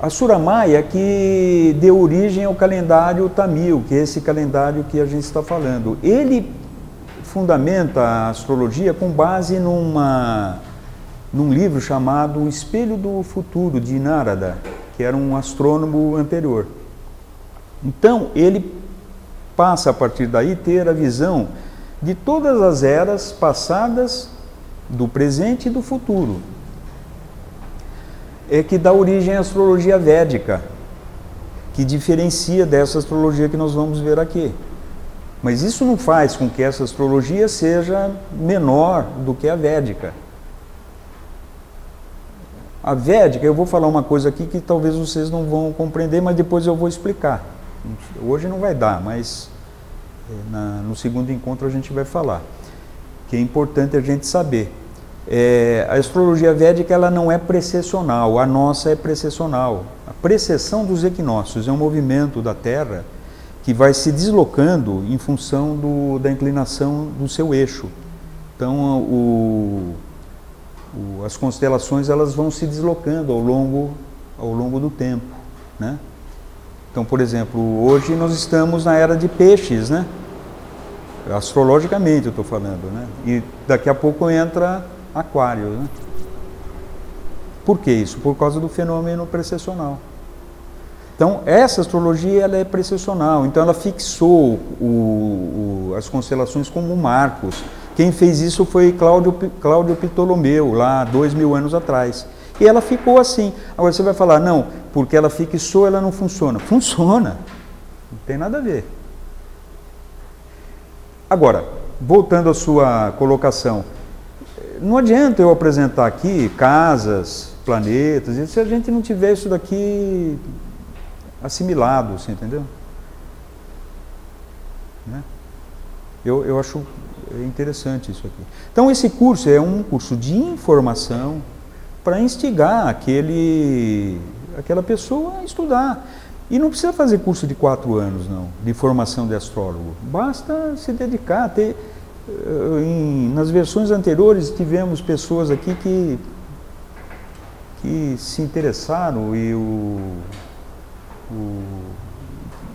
A Suramaia que deu origem ao calendário Tamil, que é esse calendário que a gente está falando. Ele fundamenta a astrologia com base num livro chamado O Espelho do Futuro, de Narada, que era um astrônomo anterior. Então, ele passa a partir daí ter a visão de todas as eras passadas, do presente e do futuro. É que dá origem à astrologia védica, que diferencia dessa astrologia que nós vamos ver aqui. Mas isso não faz com que essa astrologia seja menor do que a védica. A védica, eu vou falar uma coisa aqui que talvez vocês não vão compreender, mas depois eu vou explicar. Hoje não vai dar, mas no segundo encontro a gente vai falar. Que é importante a gente saber. A astrologia védica ela não é precessional, a nossa é precessional. A precessão dos equinócios é um movimento da Terra que vai se deslocando em função da inclinação do seu eixo. Então, as constelações elas vão se deslocando ao longo do tempo, né? Então, por exemplo, hoje nós estamos na era de peixes, né? Astrologicamente eu estou falando, né? E daqui a pouco entra Aquário, né? Por que isso? Por causa do fenômeno precessional. Então, essa astrologia ela é precessional, então ela fixou as constelações como marcos. Quem fez isso foi Cláudio Ptolomeu, lá 2000 anos atrás. E ela ficou assim. Agora você vai falar, não, porque ela fixou, ela não funciona. Funciona, não tem nada a ver. Agora, voltando à sua colocação, não adianta eu apresentar aqui casas, planetas, se a gente não tiver isso daqui assimilado, você entendeu? Né? Eu acho interessante isso aqui. Então esse curso é um curso de informação para instigar aquela pessoa a estudar. E não precisa fazer curso de 4 anos, não, de formação de astrólogo. Basta se dedicar. Nas versões anteriores tivemos pessoas aqui que se interessaram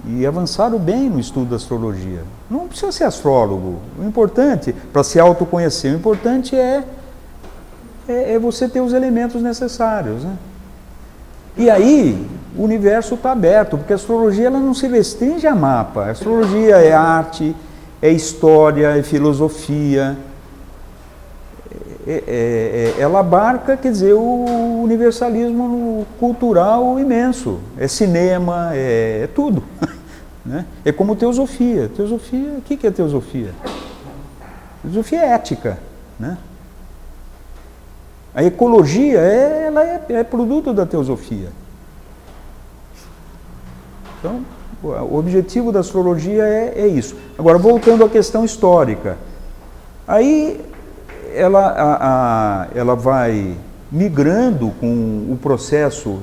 e avançaram bem no estudo da astrologia. Não precisa ser astrólogo. O importante, para se autoconhecer, o importante é você ter os elementos necessários, né? E aí, o universo está aberto, porque a astrologia ela não se restringe a mapa. A astrologia é arte, é história, é filosofia. Ela abarca, quer dizer, o universalismo cultural imenso. É cinema, é tudo. Né? É como teosofia. Teosofia, o que é teosofia? Teosofia é ética, né? A ecologia ela é produto da teosofia. Então, o objetivo da astrologia é isso. Agora, voltando à questão histórica. Aí ela vai migrando com o processo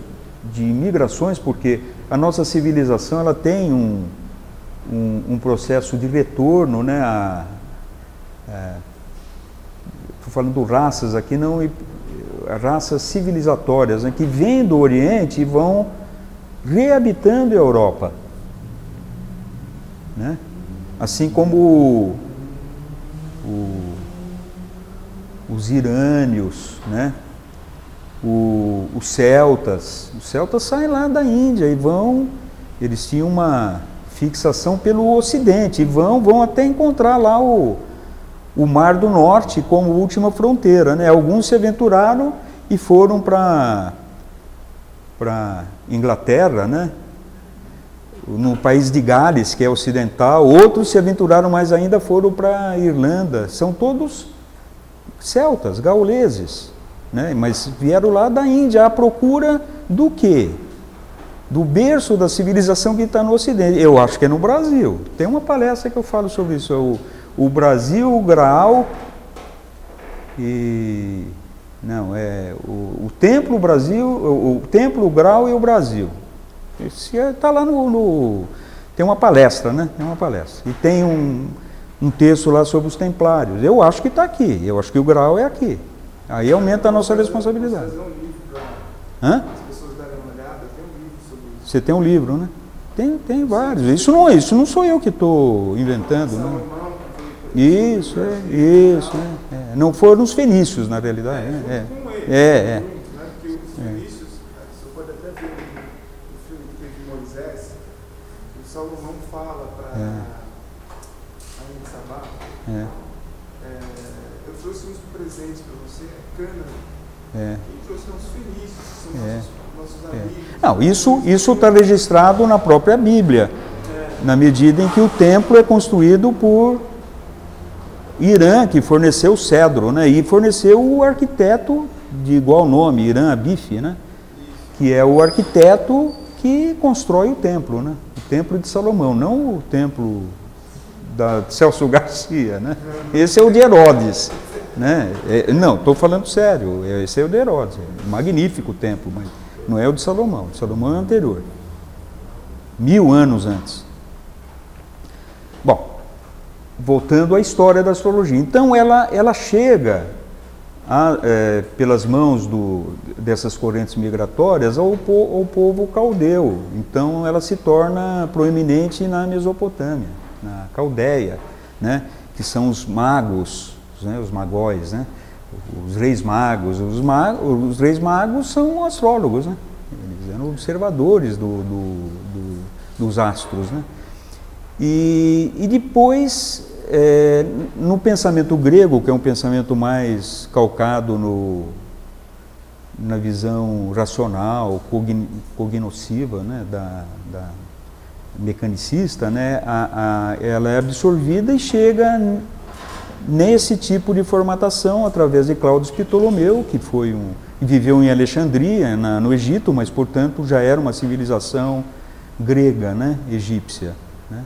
de migrações, porque a nossa civilização ela tem um processo de retorno, né? Estou falando raças aqui, não raças civilizatórias, né? Que vêm do Oriente e vão reabitando a Europa, né? Assim como os irânios, né? Os celtas saem lá da Índia e eles tinham uma fixação pelo Ocidente e vão até encontrar lá o Mar do Norte como última fronteira, né? Alguns se aventuraram e foram para Inglaterra, né? No país de Gales, que é ocidental. Outros se aventuraram mais ainda, foram para Irlanda. São todos celtas, gauleses, né? Mas vieram lá da Índia à procura do quê? Do berço da civilização que está no Ocidente. Eu acho que é no Brasil. Tem uma palestra que eu falo sobre isso. O Brasil, o Graal e... Não, é o Templo, o Brasil, o Templo, o Graal e o Brasil. Está lá tem uma palestra, né? Tem uma palestra. E tem um texto lá sobre os templários. Eu acho que está aqui. Eu acho que o Graal é aqui. Aí aumenta a nossa responsabilidade. Fazer um livro Hã? para as pessoas darem uma olhada. Tem um livro sobre isso. Você tem um livro, né? Tem vários. Isso não sou eu que estou inventando, né? Isso. Não foram os fenícios, na realidade. Porque os fenícios, você pode até ver no filme que teve de Moisés, o Salomão fala para a Rainha Sabá, eu trouxe uns presentes para você, Cana. Quem trouxe são os fenícios, são nossos amigos. Não, isso está registrado na própria Bíblia, na medida em que o templo é construído por Irã, que forneceu o cedro, né? E forneceu o arquiteto de igual nome, Irã Abif, né? Que é o arquiteto que constrói o templo, né? O templo de Salomão, não o templo da Celso Garcia, né? Esse é o de Herodes, né? Não, estou falando sério, esse é o de Herodes, magnífico o templo, mas não é o de Salomão. O de Salomão é anterior, 1000 anos antes. Bom, voltando à história da astrologia. Então ela chega pelas mãos dessas correntes migratórias ao povo caldeu. Então ela se torna proeminente na Mesopotâmia, na Caldeia, né? Que são os magos, né? Os magóis, né? Os reis magos. Os reis magos são astrólogos, né? Eles eram observadores dos astros, né? E depois, no pensamento grego, que é um pensamento mais calcado na visão racional, cognosciva, né, da mecanicista, né, ela é absorvida e chega nesse tipo de formatação através de Cláudio Ptolomeu, que viveu em Alexandria, no Egito, mas, portanto, já era uma civilização grega, né, egípcia, né?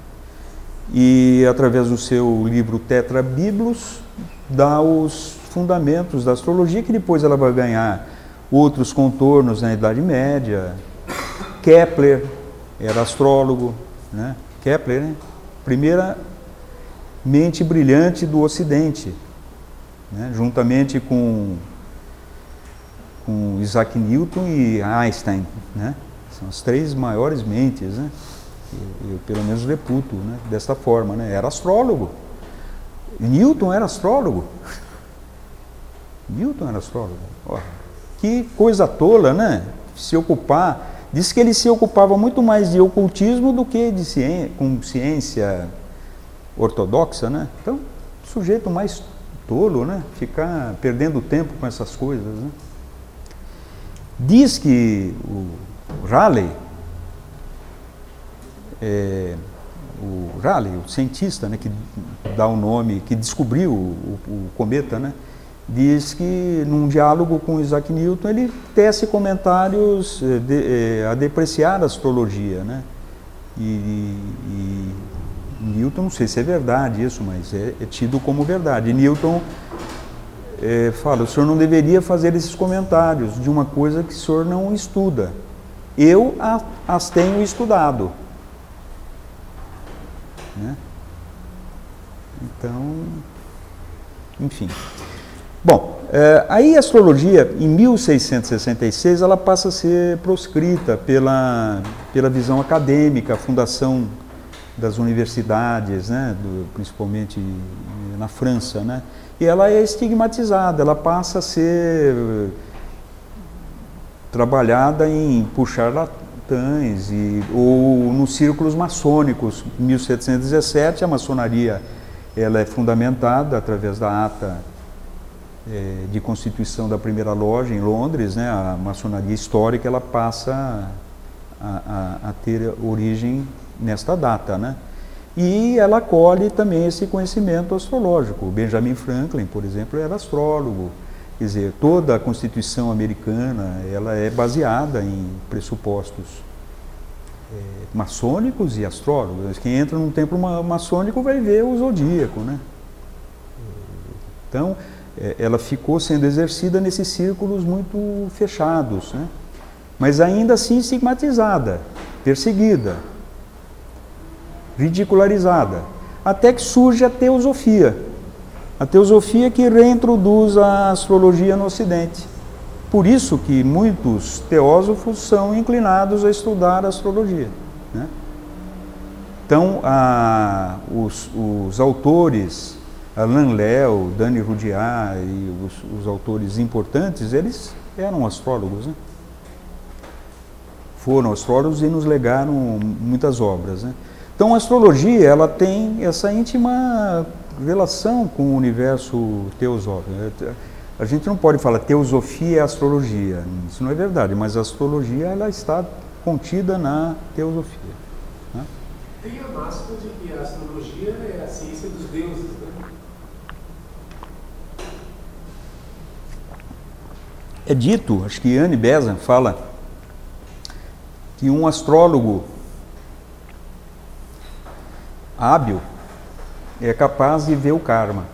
E através do seu livro Tetrabiblos dá os fundamentos da astrologia, que depois ela vai ganhar outros contornos na Idade Média. Kepler era astrólogo, né? Kepler, né? Primeira mente brilhante do Ocidente, né? Juntamente com Isaac Newton e Einstein, né? São as três maiores mentes, né? Eu pelo menos reputo, né, dessa forma, né? Era astrólogo. Newton era astrólogo. Ó, que coisa tola, né? Diz que ele se ocupava muito mais de ocultismo do que com ciência ortodoxa, né? Então, sujeito mais tolo, né? Ficar perdendo tempo com essas coisas, né? Diz que o Raleigh, o cientista, né, que dá o nome, que descobriu o cometa, né, diz que num diálogo com Isaac Newton ele tece comentários a depreciar a astrologia, né, e Newton, não sei se é verdade isso, mas é tido como verdade. Newton fala, o senhor não deveria fazer esses comentários de uma coisa que o senhor não estuda. Eu as tenho estudado. Né? Então, enfim. Bom, aí a astrologia, em 1666, ela passa a ser proscrita pela visão acadêmica, a fundação das universidades, né, principalmente na França, né, e ela é estigmatizada, ela passa a ser trabalhada por charlatães ou nos círculos maçônicos. Em 1717, a maçonaria ela é fundamentada através da ata de constituição da primeira loja em Londres, né, a maçonaria histórica, ela passa a ter origem nesta data, né? E ela acolhe também esse conhecimento astrológico. Benjamin Franklin, por exemplo, era astrólogo. Quer dizer, toda a Constituição americana ela é baseada em pressupostos maçônicos e astrólogos. Quem entra num templo maçônico vai ver o zodíaco, né? Então, ela ficou sendo exercida nesses círculos muito fechados, né? Mas ainda assim estigmatizada, perseguida, ridicularizada, até que surge a teosofia que reintroduz a astrologia no Ocidente. Por isso que muitos teósofos são inclinados a estudar a astrologia, né? Então, os autores, Alain Léo, Dany Rudyard e os autores importantes, eles eram astrólogos, né? Foram astrólogos e nos legaram muitas obras, né? Então, a astrologia ela tem essa íntima relação com o universo teosófico. A gente não pode falar teosofia é astrologia, isso não é verdade, mas a astrologia ela está contida na teosofia, né? Tem a máxima de que a astrologia é a ciência dos deuses, né? É dito, acho que Anne Besant fala, que um astrólogo hábil é capaz de ver o karma.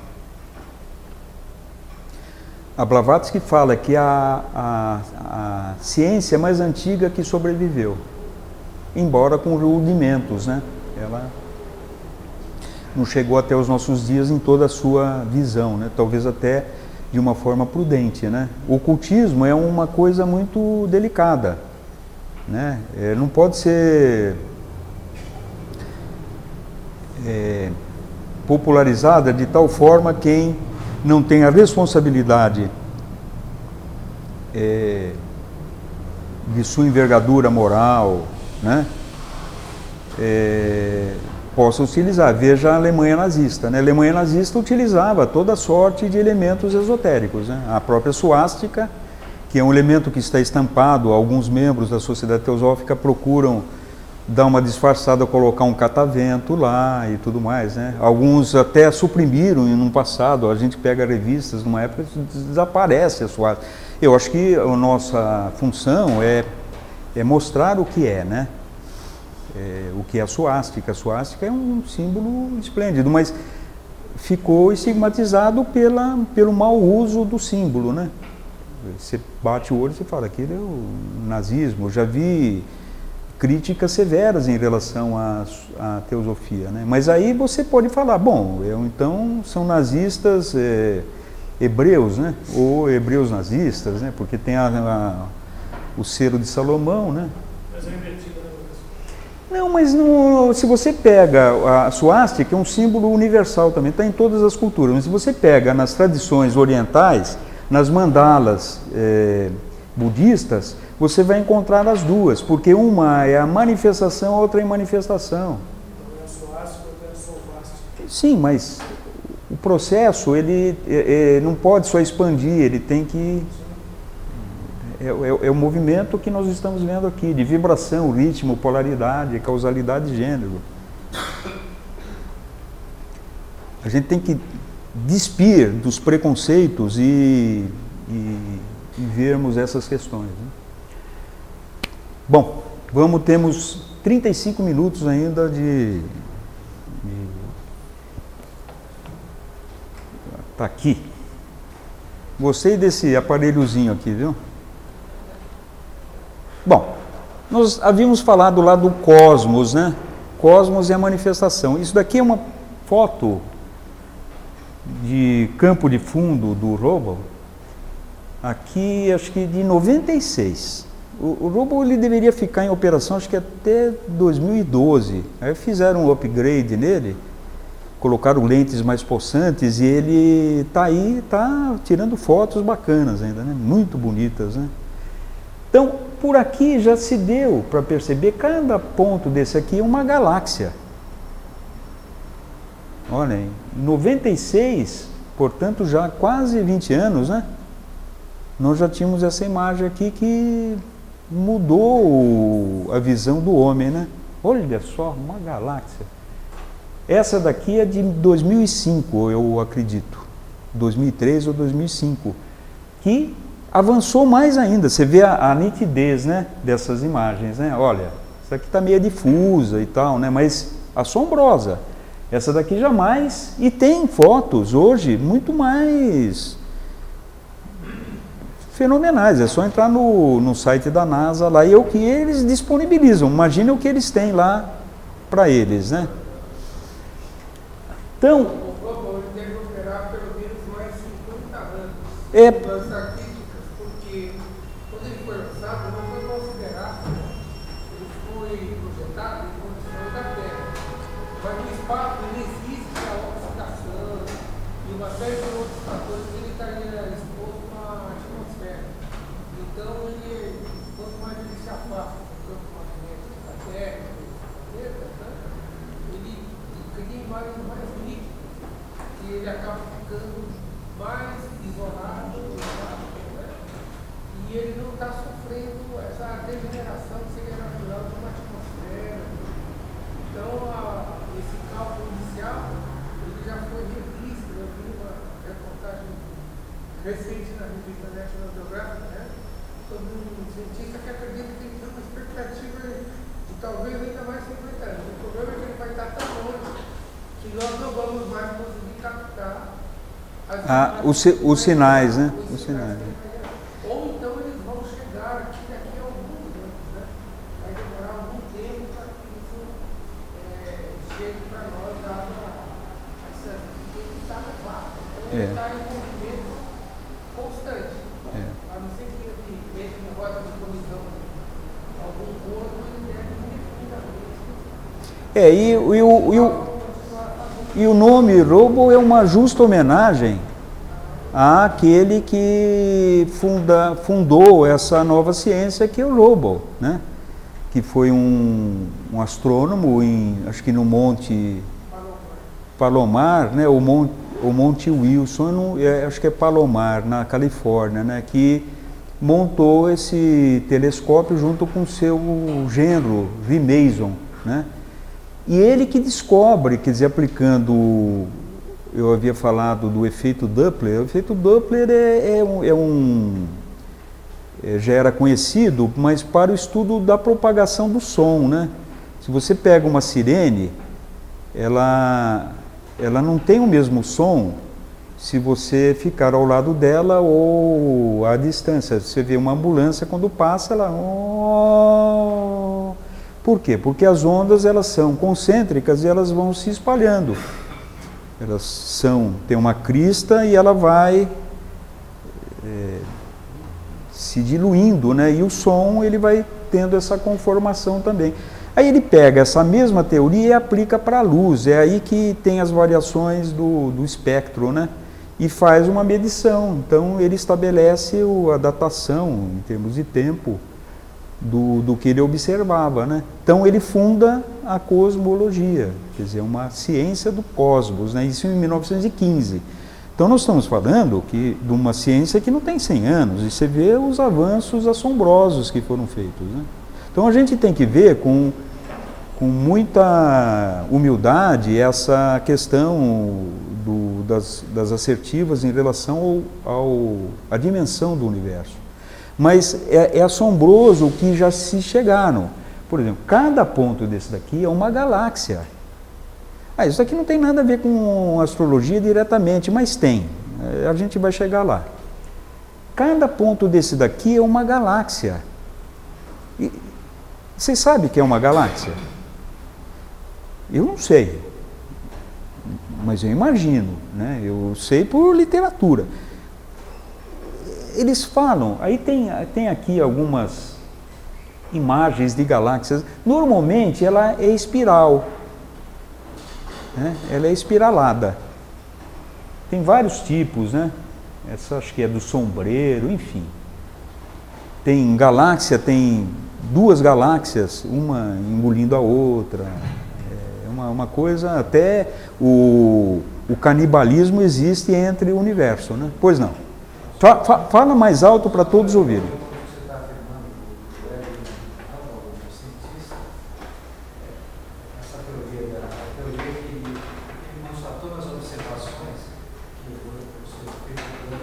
A Blavatsky fala que a ciência mais antiga que sobreviveu, embora com rudimentos, né? Ela não chegou até os nossos dias em toda a sua visão, né? Talvez até de uma forma prudente, né? O ocultismo é uma coisa muito delicada, né? Não pode ser popularizada de tal forma quem não tem a responsabilidade de sua envergadura moral, né, possa utilizar. Veja a Alemanha nazista, né? A Alemanha nazista utilizava toda sorte de elementos esotéricos, né? A própria suástica, que é um elemento que está estampado, alguns membros da Sociedade Teosófica procuram dar uma disfarçada, colocar um catavento lá e tudo mais, né? Alguns até suprimiram no passado, a gente pega revistas, numa época desaparece a suástica. Eu acho que a nossa função é mostrar o que é, né? O que é a suástica. A suástica é um símbolo esplêndido, mas ficou estigmatizado pelo mau uso do símbolo, né? Você bate o olho e você fala, aquilo é o nazismo. Eu já vi críticas severas em relação à teosofia, né? Mas aí você pode falar, bom, então são nazistas hebreus, né? Ou hebreus nazistas, né? Porque tem o selo de Salomão, né? Mas é invertido, né? Não, mas se você pega a suástica, é um símbolo universal também, está em todas as culturas, mas se você pega nas tradições orientais, nas mandalas budistas, você vai encontrar as duas, porque uma é a manifestação, a outra é a manifestação. Então é a suástica, outra é a solvástica. Sim, mas o processo, ele não pode só expandir, ele tem que... É o movimento que nós estamos vendo aqui, de vibração, ritmo, polaridade, causalidade de gênero. A gente tem que despir dos preconceitos e vermos essas questões, né? Bom, temos 35 minutos ainda de Está aqui. Gostei desse aparelhozinho aqui, viu? Bom, nós havíamos falado lá do cosmos, né? Cosmos é a manifestação. Isso daqui é uma foto de campo de fundo do Hubble. Aqui, acho que de 96. O Hubble ele deveria ficar em operação, acho que até 2012. Aí fizeram um upgrade nele, colocaram lentes mais possantes e ele está aí, está tirando fotos bacanas ainda, né? Muito bonitas, né? Então, por aqui já se deu para perceber, cada ponto desse aqui é uma galáxia. Olha, em 96, portanto já há quase 20 anos, né? Nós já tínhamos essa imagem aqui que mudou a visão do homem, né? Olha só, uma galáxia. Essa daqui é de 2005, eu acredito. 2003 ou 2005. Que avançou mais ainda. Você vê a nitidez, né, dessas imagens, né? Olha, essa aqui está meio difusa e tal, né? Mas assombrosa. Essa daqui jamais. E tem fotos hoje muito mais fenomenais. É só entrar no site da NASA lá e é o que eles disponibilizam. Imagine o que eles têm lá para eles, né? Então, O Hubble ele deve operar pelo menos mais 50 anos. É. Das estatísticas, porque quando ele foi lançado, não foi considerado, ele foi projetado em condições da Terra. Mas no espaço ele existe a oxidação e uma série de outros fatores que ele estaria exposto à atmosfera. Então, quanto mais ele se afasta do campo magnético da Terra, do planeta, né, ele cria imagens mais nítidas e ele acaba ficando mais isolado, né? E ele não está sofrendo essa degeneração que seria natural de uma atmosfera. Então, esse cálculo inicial ele já foi revisto. Eu vi uma reportagem recente na revista National Geographic, né, sobre um cientista que acredita que tem uma expectativa de talvez ainda mais 50 anos. O problema é que ele vai estar tão longe que nós não vamos mais conseguir captar os sinais, né? Os sinais. Ou então eles vão chegar aqui daqui a alguns anos, né? Vai demorar algum tempo para que isso chegue para nós, dado essa limitada vaga. Então ele está em movimento constante. A não ser que ele entre em rota de colisão algum corpo, ele deve indefinidamente. E o nome Hubble é uma justa homenagem àquele que fundou essa nova ciência que é o Hubble, né? Que foi um astrônomo acho que no Monte Palomar, né? O Monte Wilson, acho que é Palomar, na Califórnia, né? Que montou esse telescópio junto com seu genro, V. Mason, né? E ele que descobre, quer dizer, aplicando, eu havia falado do efeito Doppler. O efeito Doppler já era conhecido, mas para o estudo da propagação do som, né? Se você pega uma sirene, ela não tem o mesmo som se você ficar ao lado dela ou à distância. Você vê uma ambulância, quando passa, ela... Por quê? Porque as ondas elas são concêntricas e elas vão se espalhando. Elas tem uma crista e ela vai se diluindo, né? E o som ele vai tendo essa conformação também. Aí ele pega essa mesma teoria e aplica para a luz. É aí que tem as variações do espectro, né? E faz uma medição. Então ele estabelece a datação em termos de tempo do que ele observava, né? Então ele funda a cosmologia, quer dizer, uma ciência do cosmos, né? Isso em 1915. Então nós estamos falando de uma ciência que não tem 100 anos, e você vê os avanços assombrosos que foram feitos, né? Então a gente tem que ver com muita humildade essa questão das assertivas em relação à dimensão do universo. Mas é assombroso o que já se chegaram. Por exemplo, cada ponto desse daqui é uma galáxia. Isso aqui não tem nada a ver com astrologia diretamente, mas tem. A gente vai chegar lá. Cada ponto desse daqui é uma galáxia. E vocês sabem o que é uma galáxia? Eu não sei, mas eu imagino, né? Eu sei por literatura. Eles falam, aí tem aqui algumas imagens de galáxias. Normalmente ela é espiral, né? Ela é espiralada. Tem vários tipos, né? Essa acho que é do sombreiro, enfim. Tem galáxia, tem duas galáxias, uma engolindo a outra. É uma coisa, até o canibalismo existe entre o universo, né? Pois não. Fala mais alto para todos ouvirem. Você está afirmando que o Hubble, o cientista, essa teoria, a teoria que ele constatou nas observações que o professor Pedro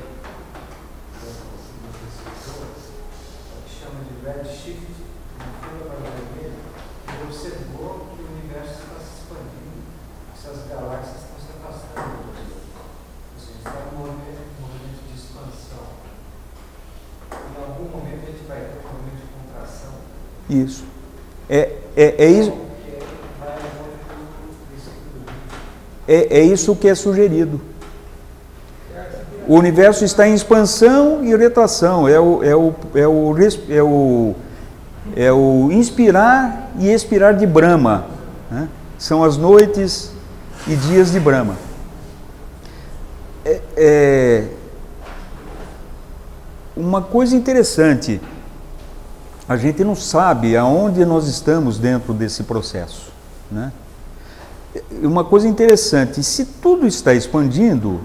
que chama de redshift, uma curva vermelha, ele observou que o universo está se expandindo, essas galáxias estão se afastando. Ou seja, está num movimento de expansão. Em algum momento a gente vai ter um momento de contração. Isso. É isso. É isso que é sugerido. O universo está em expansão e retração. É o inspirar e expirar de Brahma, né? São as noites e dias de Brahma. Uma coisa interessante, a gente não sabe aonde nós estamos dentro desse processo, né? Uma coisa interessante, se tudo está expandindo,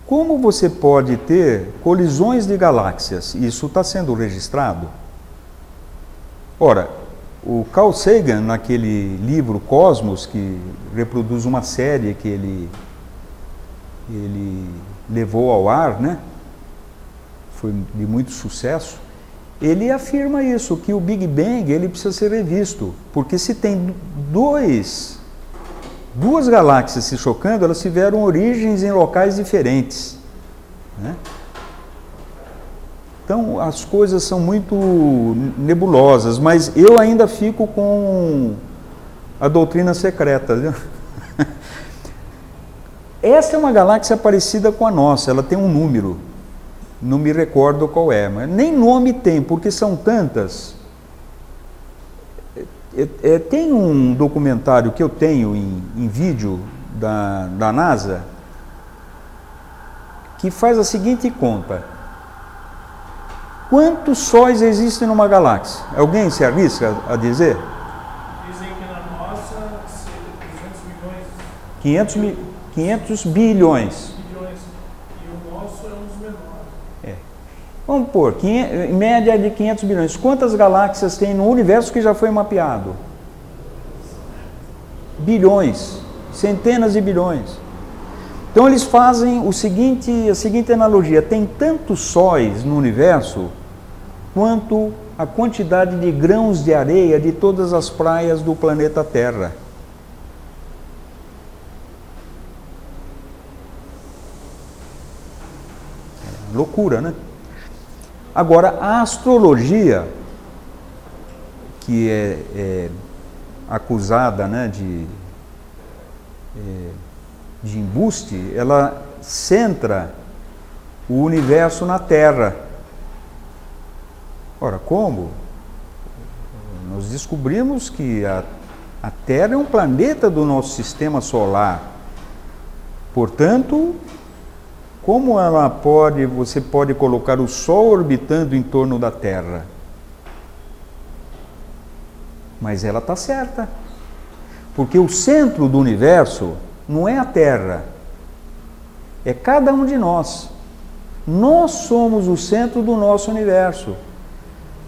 como você pode ter colisões de galáxias? Isso está sendo registrado? Ora, o Carl Sagan, naquele livro Cosmos, que reproduz uma série que ele levou ao ar, né? Foi de muito sucesso, ele afirma isso, que o Big Bang ele precisa ser revisto, porque se tem duas galáxias se chocando, elas tiveram origens em locais diferentes, né? Então as coisas são muito nebulosas, mas eu ainda fico com a doutrina secreta, viu? Essa é uma galáxia parecida com a nossa, ela tem um número, não me recordo qual é, mas nem nome tem, porque são tantas. Tem um documentário que eu tenho em vídeo da NASA que faz a seguinte conta: quantos sóis existem numa galáxia? Alguém se arrisca a dizer? Dizem que na nossa, 200 milhões. 500 bilhões. E o nosso é um dos menores. Vamos pôr, em média de 500 bilhões. Quantas galáxias tem no universo que já foi mapeado? Bilhões, centenas de bilhões. Então eles fazem a seguinte analogia: tem tantos sóis no universo quanto a quantidade de grãos de areia de todas as praias do planeta Terra. Loucura, né? Agora, a astrologia, que é acusada, né, de embuste, ela centra o universo na Terra. Ora, como? Nós descobrimos que a Terra é um planeta do nosso sistema solar. Portanto, como você pode colocar o Sol orbitando em torno da Terra? Mas ela está certa, porque o centro do universo não é a Terra, é cada um de nós. Nós somos o centro do nosso universo.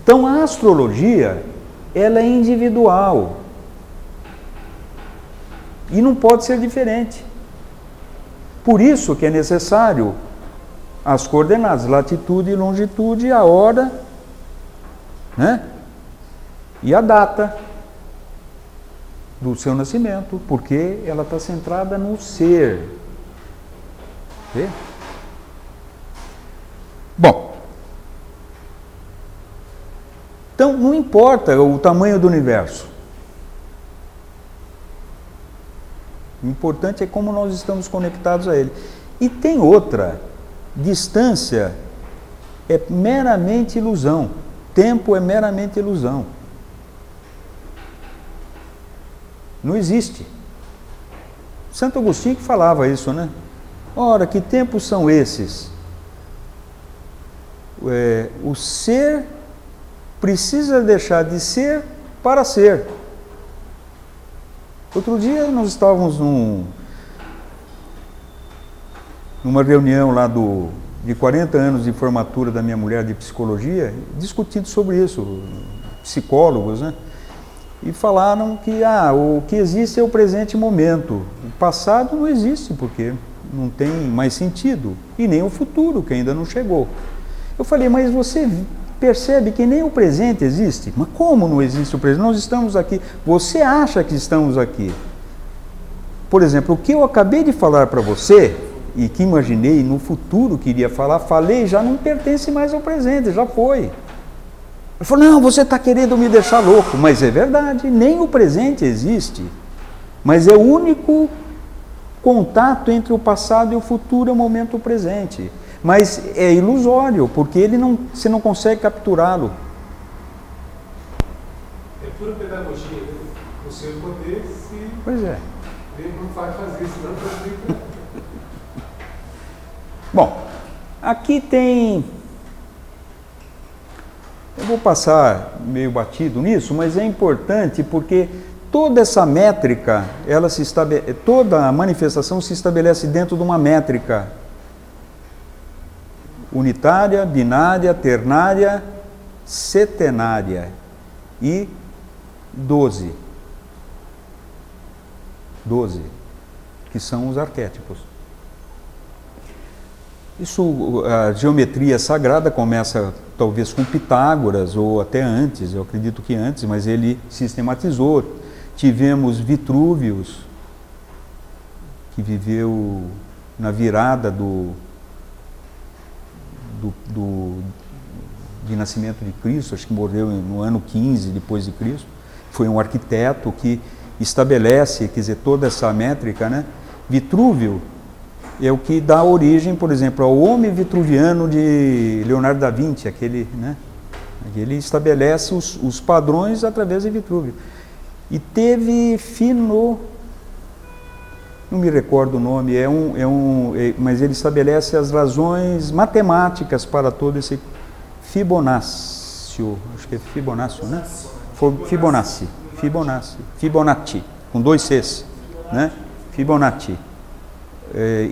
Então a astrologia, ela é individual e não pode ser diferente. Por isso que é necessário as coordenadas, latitude e longitude, a hora, né? E a data do seu nascimento, porque ela está centrada no ser. Vê? Bom, então não importa o tamanho do universo. O importante é como nós estamos conectados a ele. E tem outra, distância é meramente ilusão, tempo é meramente ilusão. Não existe. Santo Agostinho que falava isso, né? Ora, que tempos são esses? O ser precisa deixar de ser para ser. Outro dia nós estávamos numa reunião lá de 40 anos de formatura da minha mulher de psicologia, discutindo sobre isso, psicólogos, né? E falaram que o que existe é o presente momento. O passado não existe, porque não tem mais sentido. E nem o futuro, que ainda não chegou. Eu falei, mas você percebe que nem o presente existe? Mas como não existe o presente? Nós estamos aqui. Você acha que estamos aqui? Por exemplo, o que eu acabei de falar para você, e que imaginei no futuro que iria falar, falei, já não pertence mais ao presente, já foi. Eu falei, não, você está querendo me deixar louco. Mas é verdade, nem o presente existe. Mas é o único contato entre o passado e o futuro, é o momento presente. Mas é ilusório, porque você não consegue capturá-lo. É pura pedagogia, né? O senhor poder se... Pois é. Ele não vai fazer isso, não pode. Bom, aqui tem... Eu vou passar meio batido nisso, mas é importante porque toda essa métrica, toda a manifestação se estabelece dentro de uma métrica unitária, binária, ternária, setenária e 12. 12, que são os arquétipos. Isso, a geometria sagrada começa talvez com Pitágoras, ou até antes, eu acredito que antes, mas ele sistematizou. Tivemos Vitrúvios, que viveu na virada de nascimento de Cristo, acho que morreu no ano 15 depois de Cristo. Foi um arquiteto que estabelece, quer dizer, toda essa métrica, né? Vitrúvio é o que dá origem, por exemplo, ao Homem Vitruviano de Leonardo da Vinci, aquele, né? Ele estabelece os padrões através de Vitrúvio. E teve não me recordo o nome, mas ele estabelece as razões matemáticas para todo esse Fibonacci, acho que é Fibonacci, né? Fibonacci, com 2 Cs, né? Fibonacci.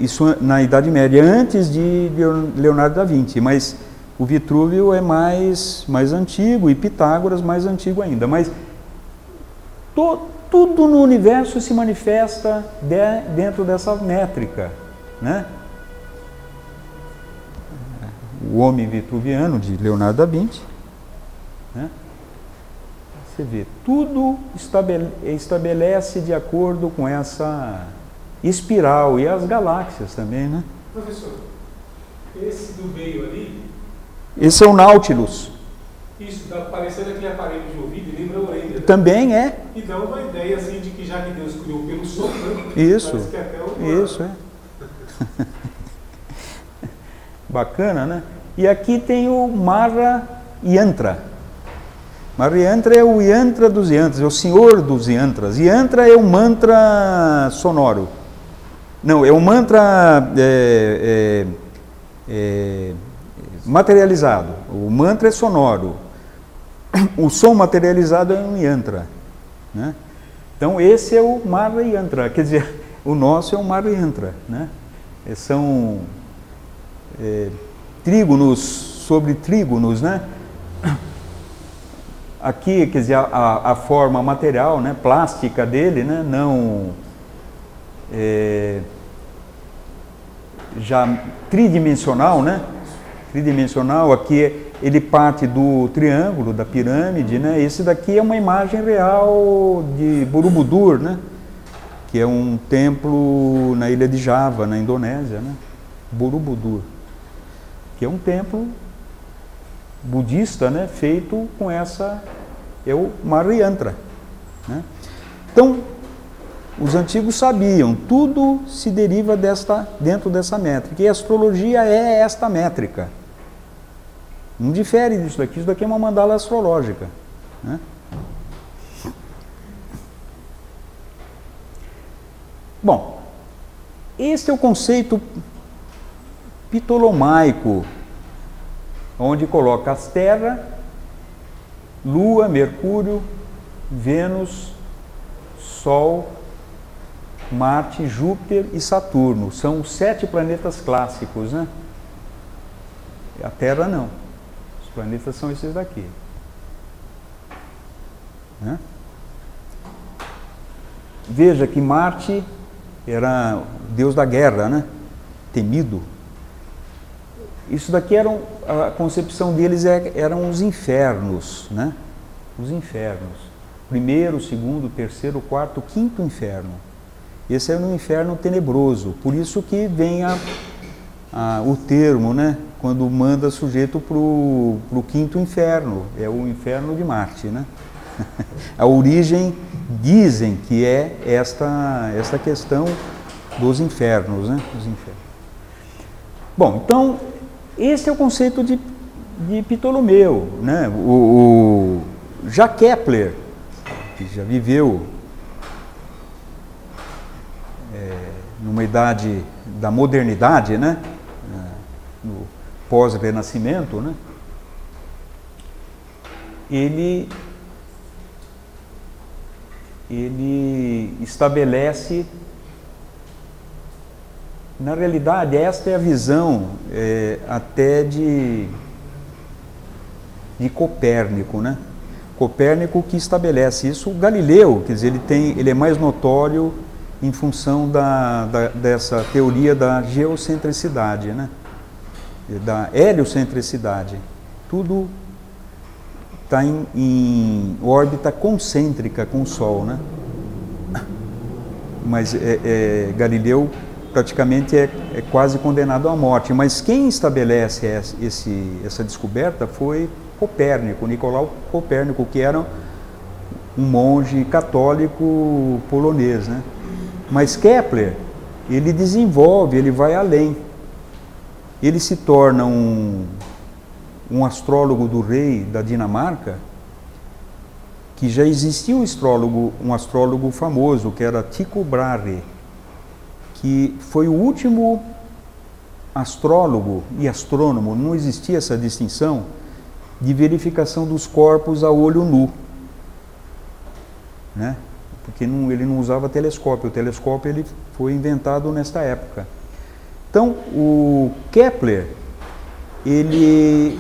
Isso na Idade Média, antes de Leonardo da Vinci, mas o Vitrúvio é mais antigo e Pitágoras mais antigo ainda. Mas tudo no universo se manifesta dentro dessa métrica, né? O Homem Vitruviano de Leonardo da Vinci, né? Você vê, tudo estabelece de acordo com essa espiral, e as galáxias também, né? Professor, esse do meio ali... Esse é o Nautilus. Isso, está parecendo aquele aparelho de ouvido, lembra a orelha. Né? Também é. E dá uma ideia assim de que já que Deus criou pelo som, né? Isso, parece que até o... isso, é. Bacana, né? E aqui tem o Mara Yantra. Mara Yantra é o Yantra dos Yantras, é o senhor dos Yantras. Yantra é um mantra sonoro. Não, é um mantra materializado. O mantra é sonoro. O som materializado é um yantra, né? Então esse é o Mara Yantra, quer dizer, o nosso é o Mara Yantra, né? São trígonos sobre trígonos, né? Aqui, quer dizer, a forma material, né, plástica dele, né, não já tridimensional, né? Tridimensional, aqui ele parte do triângulo, da pirâmide, né? Esse daqui é uma imagem real de Borobudur, né? Que é um templo na ilha de Java, na Indonésia, né? Borobudur. que é um templo budista, né, feito com essa, é o Mariyantra, né? Então, os antigos sabiam, tudo se deriva dentro dessa métrica, e a astrologia é esta métrica. Não difere disso daqui, isso daqui é uma mandala astrológica, né? Bom, este é o conceito ptolomaico, onde coloca as terras, Lua, Mercúrio, Vênus, Sol, Marte, Júpiter e Saturno. São os 7 planetas clássicos, né? A Terra não. Os planetas são esses daqui, né? Veja que Marte era o deus da guerra, né? Temido. Isso daqui a concepção deles eram os infernos, né? Os infernos. Primeiro, segundo, terceiro, quarto, quinto inferno. Esse é um inferno tenebroso. Por isso que vem o termo, né? Quando manda sujeito para o quinto inferno. É o inferno de Marte, né? A origem, dizem que é esta questão dos infernos, né? Os infernos. Bom, então, esse é o conceito de Ptolomeu, né? Já Kepler, que já viveu numa idade da modernidade, né? No pós-renascimento, né? Ele estabelece, na realidade, esta é a visão até de Copérnico, né? Copérnico que estabelece isso. O Galileu, quer dizer, ele é mais notório em função dessa teoria da geocentricidade, né? Da heliocentricidade. Tudo está em órbita concêntrica com o Sol, né? Mas Galileu praticamente é quase condenado à morte. Mas quem estabelece essa descoberta foi Copérnico, Nicolau Copérnico, que era um monge católico polonês, né? Mas Kepler, ele desenvolve, ele vai além. Ele se torna um astrólogo do rei da Dinamarca, que já existia um astrólogo famoso, que era Tycho Brahe, que foi o último astrólogo e astrônomo, não existia essa distinção, de verificação dos corpos a olho nu, né? Porque ele não usava telescópio. O telescópio ele foi inventado nesta época. Então, o Kepler, ele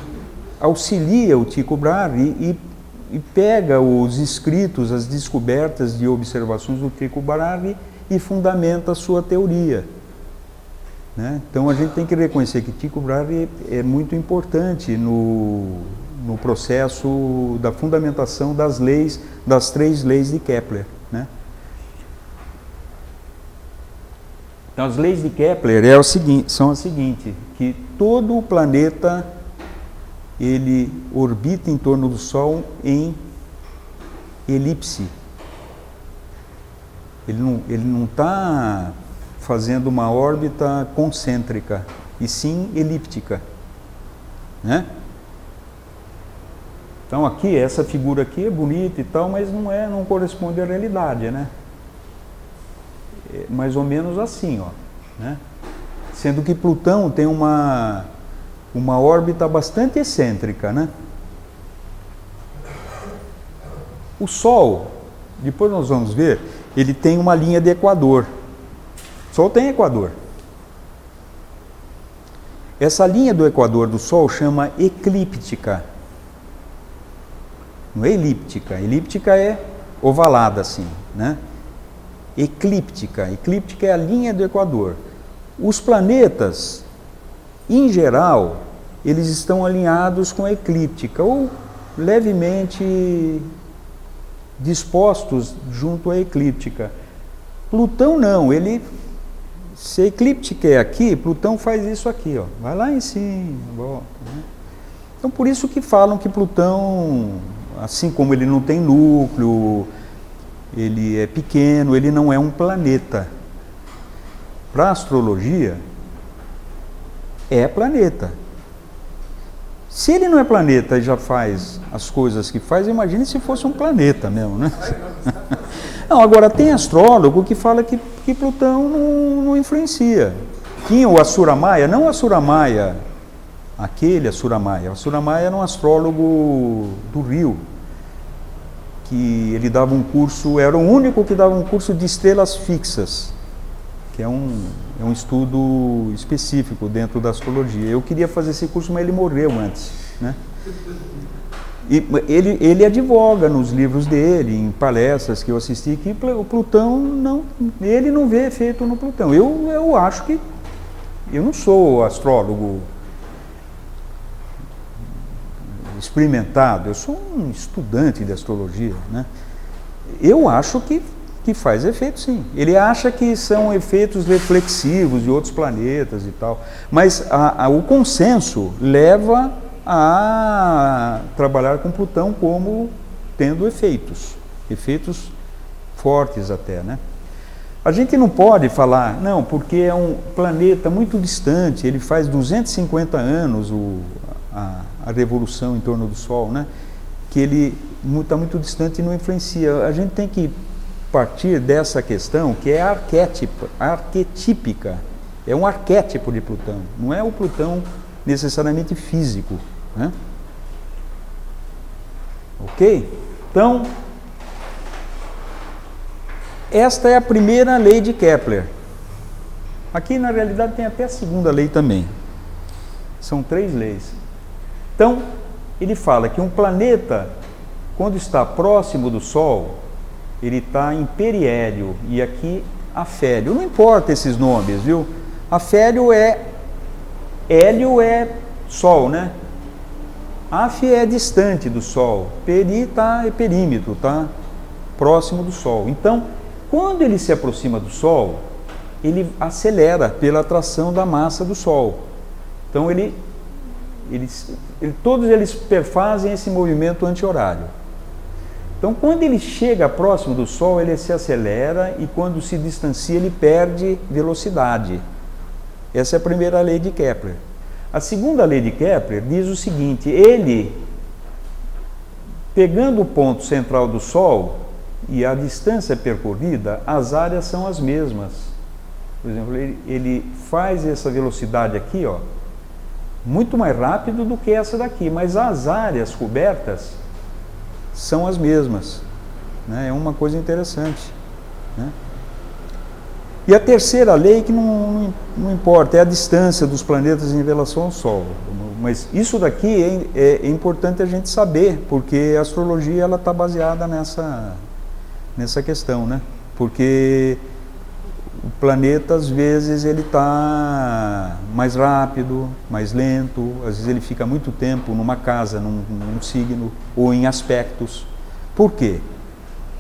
auxilia o Tycho Brahe e pega os escritos, as descobertas de observações do Tycho Brahe e fundamenta a sua teoria, né? Então, a gente tem que reconhecer que Tycho Brahe é muito importante no processo da fundamentação das leis, das 3 leis de Kepler, né? Então, as leis de Kepler são as seguintes, que todo o planeta ele orbita em torno do Sol em elipse. Ele não está fazendo uma órbita concêntrica, e sim elíptica, né? Então aqui, essa figura aqui é bonita e tal, mas não corresponde à realidade, né? É mais ou menos assim, ó, né? Sendo que Plutão tem uma órbita bastante excêntrica, né? O Sol, depois nós vamos ver, ele tem uma linha de equador. O Sol tem equador. Essa linha do equador do Sol chama eclíptica. Não é elíptica. Elíptica é ovalada assim, né? Eclíptica. Eclíptica é a linha do equador. Os planetas, em geral, eles estão alinhados com a eclíptica ou levemente dispostos junto à eclíptica. Plutão não, ele Se a eclíptica é aqui, Plutão faz isso aqui, ó. Vai lá em cima, volta, né? Então, por isso que falam que Plutão, assim como ele não tem núcleo, ele é pequeno, ele não é um planeta. Para a astrologia, é planeta. Se ele não é planeta e já faz as coisas que faz, imagine se fosse um planeta mesmo, né? Não, agora tem astrólogo que fala que Plutão não influencia. Tinha o Assura Maia, não o Assura Maia, aquele Assura Maia. O Assura Maia era um astrólogo do Rio, que ele dava um curso, era o único que dava um curso de estrelas fixas, que é um estudo específico dentro da astrologia. Eu queria fazer esse curso, mas ele morreu antes, né? E ele advoga nos livros dele, em palestras que eu assisti, que o Plutão ele não vê efeito no Plutão. Eu acho que eu não sou astrólogo experimentado, eu sou um estudante de astrologia, né? Eu acho que faz efeito, sim. Ele acha que são efeitos reflexivos de outros planetas e tal, mas o consenso leva a trabalhar com Plutão como tendo efeitos fortes até, né? A gente não pode falar, não, porque é um planeta muito distante, ele faz 250 anos a revolução em torno do Sol, né? Que ele está muito distante e não influencia. A gente tem que partir dessa questão que é arquetípica, é um arquétipo de Plutão, não é o Plutão necessariamente físico, né? Ok? Então, esta é a primeira lei de Kepler. Aqui na realidade tem até a segunda lei também, são 3 leis. Então, ele fala que um planeta, quando está próximo do Sol, ele está em periélio, e aqui afélio. Não importa esses nomes, viu? Afélio hélio é Sol, né? Af é distante do Sol, peri é perímetro, tá? Próximo do Sol. Então, quando ele se aproxima do Sol, ele acelera pela atração da massa do Sol. Então, todos eles perfazem esse movimento anti-horário. Então, quando ele chega próximo do Sol, ele se acelera, e quando se distancia, ele perde velocidade. Essa é a primeira lei de Kepler. A segunda lei de Kepler diz o seguinte: ele, pegando o ponto central do Sol e a distância percorrida, as áreas são as mesmas. Por exemplo, ele faz essa velocidade aqui, ó, muito mais rápido do que essa daqui, mas as áreas cobertas são as mesmas, né? É uma coisa interessante, né? E a terceira lei, que não importa, é a distância dos planetas em relação ao Sol. Mas isso daqui é importante a gente saber, porque a astrologia ela está baseada nessa questão, né? Porque o planeta, às vezes, ele está mais rápido, mais lento, às vezes ele fica muito tempo numa casa, num signo, ou em aspectos. Por quê?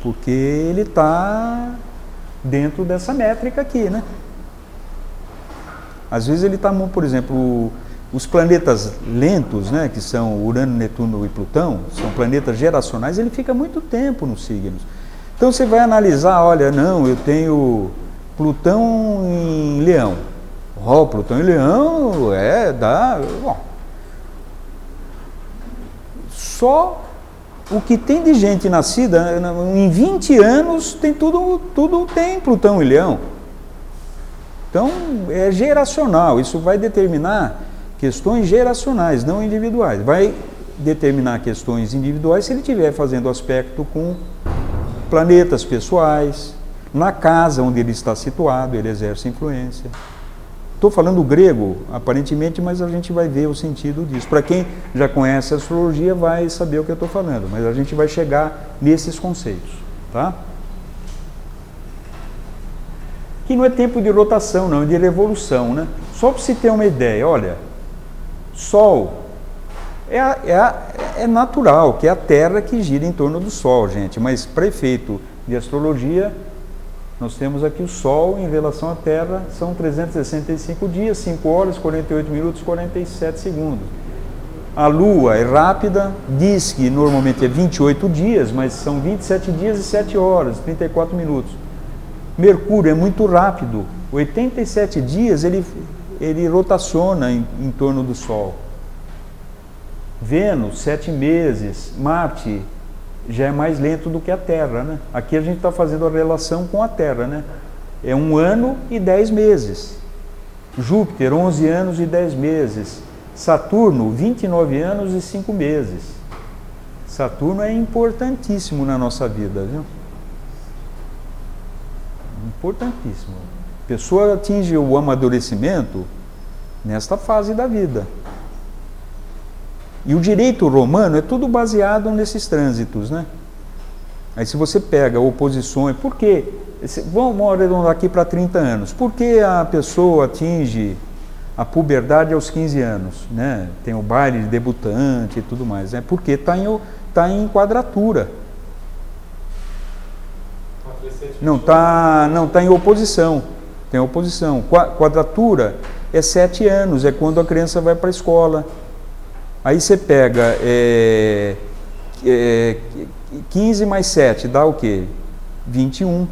Porque ele está dentro dessa métrica aqui, né? Às vezes ele está, por exemplo, os planetas lentos, né, que são Urano, Netuno e Plutão, são planetas geracionais, ele fica muito tempo nos signos. Então você vai analisar, olha, não, eu tenho Plutão em Leão. Plutão em Leão bom, só o que tem de gente nascida em 20 anos tem tudo tem Plutão em Leão. Então é geracional, isso vai determinar questões geracionais, não individuais. Vai determinar questões individuais se ele estiver fazendo aspecto com planetas pessoais, na casa onde ele está situado, ele exerce influência. Estou falando grego, aparentemente, mas a gente vai ver o sentido disso. Para quem já conhece a astrologia, vai saber o que eu estou falando, mas a gente vai chegar nesses conceitos, tá? Que não é tempo de rotação, não, é de revolução, né? Só para você ter uma ideia, olha, Sol é natural, que é a Terra que gira em torno do Sol, gente, mas para efeito de astrologia, Nós temos aqui o Sol em relação à Terra, são 365 dias, 5 horas, 48 minutos, 47 segundos. A Lua é rápida, diz que normalmente é 28 dias, mas são 27 dias e 7 horas, 34 minutos. Mercúrio é muito rápido, 87 dias ele rotaciona em torno do Sol. Vênus, 7 meses. Marte já é mais lento do que a Terra, né? Aqui a gente está fazendo a relação com a Terra, né? É 1 ano e 10 meses. Júpiter, 11 anos e 10 meses. Saturno, 29 anos e 5 meses. Saturno é importantíssimo na nossa vida, viu? Importantíssimo. A pessoa atinge o amadurecimento nesta fase da vida. E o direito romano é tudo baseado nesses trânsitos, né? Aí se você pega oposições, por quê? Vamos arredondar aqui para 30 anos. Por que a pessoa atinge a puberdade aos 15 anos, né? Tem o baile de debutante e tudo mais, né? Porque está em quadratura. Não está em oposição. Tem oposição. Quadratura é 7 anos, é quando a criança vai para a escola. Aí você pega 15 mais 7, dá o quê? 21.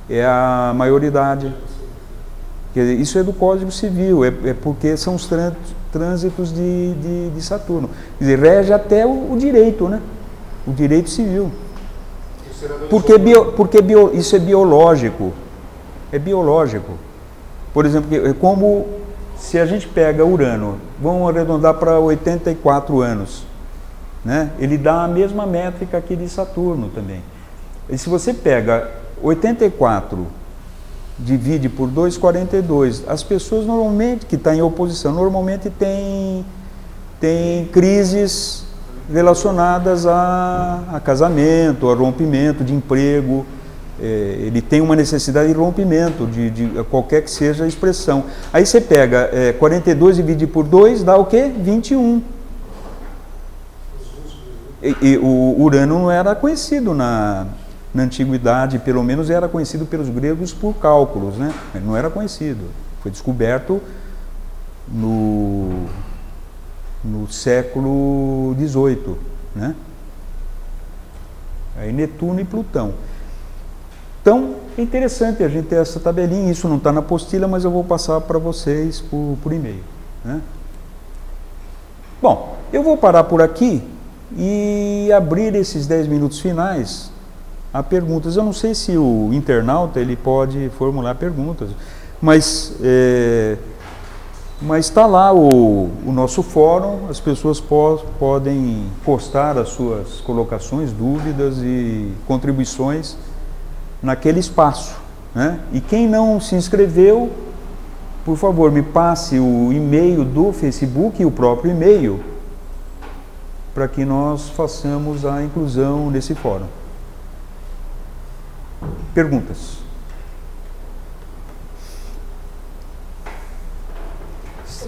É a maioridade. Isso é do Código Civil, é porque são os trânsitos de Saturno. Quer dizer, rege até o direito, né? O direito civil. Porque isso é biológico. É biológico. Por exemplo, como se a gente pega Urano, vamos arredondar para 84 anos, né? Ele dá a mesma métrica aqui de Saturno também. E se você pega 84, divide por 2, 42, as pessoas normalmente, que estão em oposição, normalmente tem crises relacionadas a casamento, a rompimento de emprego. Ele tem uma necessidade de rompimento, de qualquer que seja a expressão. Aí você pega 42 divide por 2, dá o quê? 21. E o Urano não era conhecido na antiguidade, pelo menos era conhecido pelos gregos por cálculos, né? Ele não era conhecido. Foi descoberto no século XVIII, né? Aí Netuno e Plutão. Então, é interessante a gente ter essa tabelinha. Isso não está na apostila, mas eu vou passar para vocês por e-mail, né? Bom, eu vou parar por aqui e abrir esses 10 minutos finais a perguntas. Eu não sei se o internauta ele pode formular perguntas, mas está lá o nosso fórum. As pessoas podem postar as suas colocações, dúvidas e contribuições naquele espaço, né? E quem não se inscreveu, por favor, me passe o e-mail do Facebook e o próprio e-mail para que nós façamos a inclusão nesse fórum. Perguntas?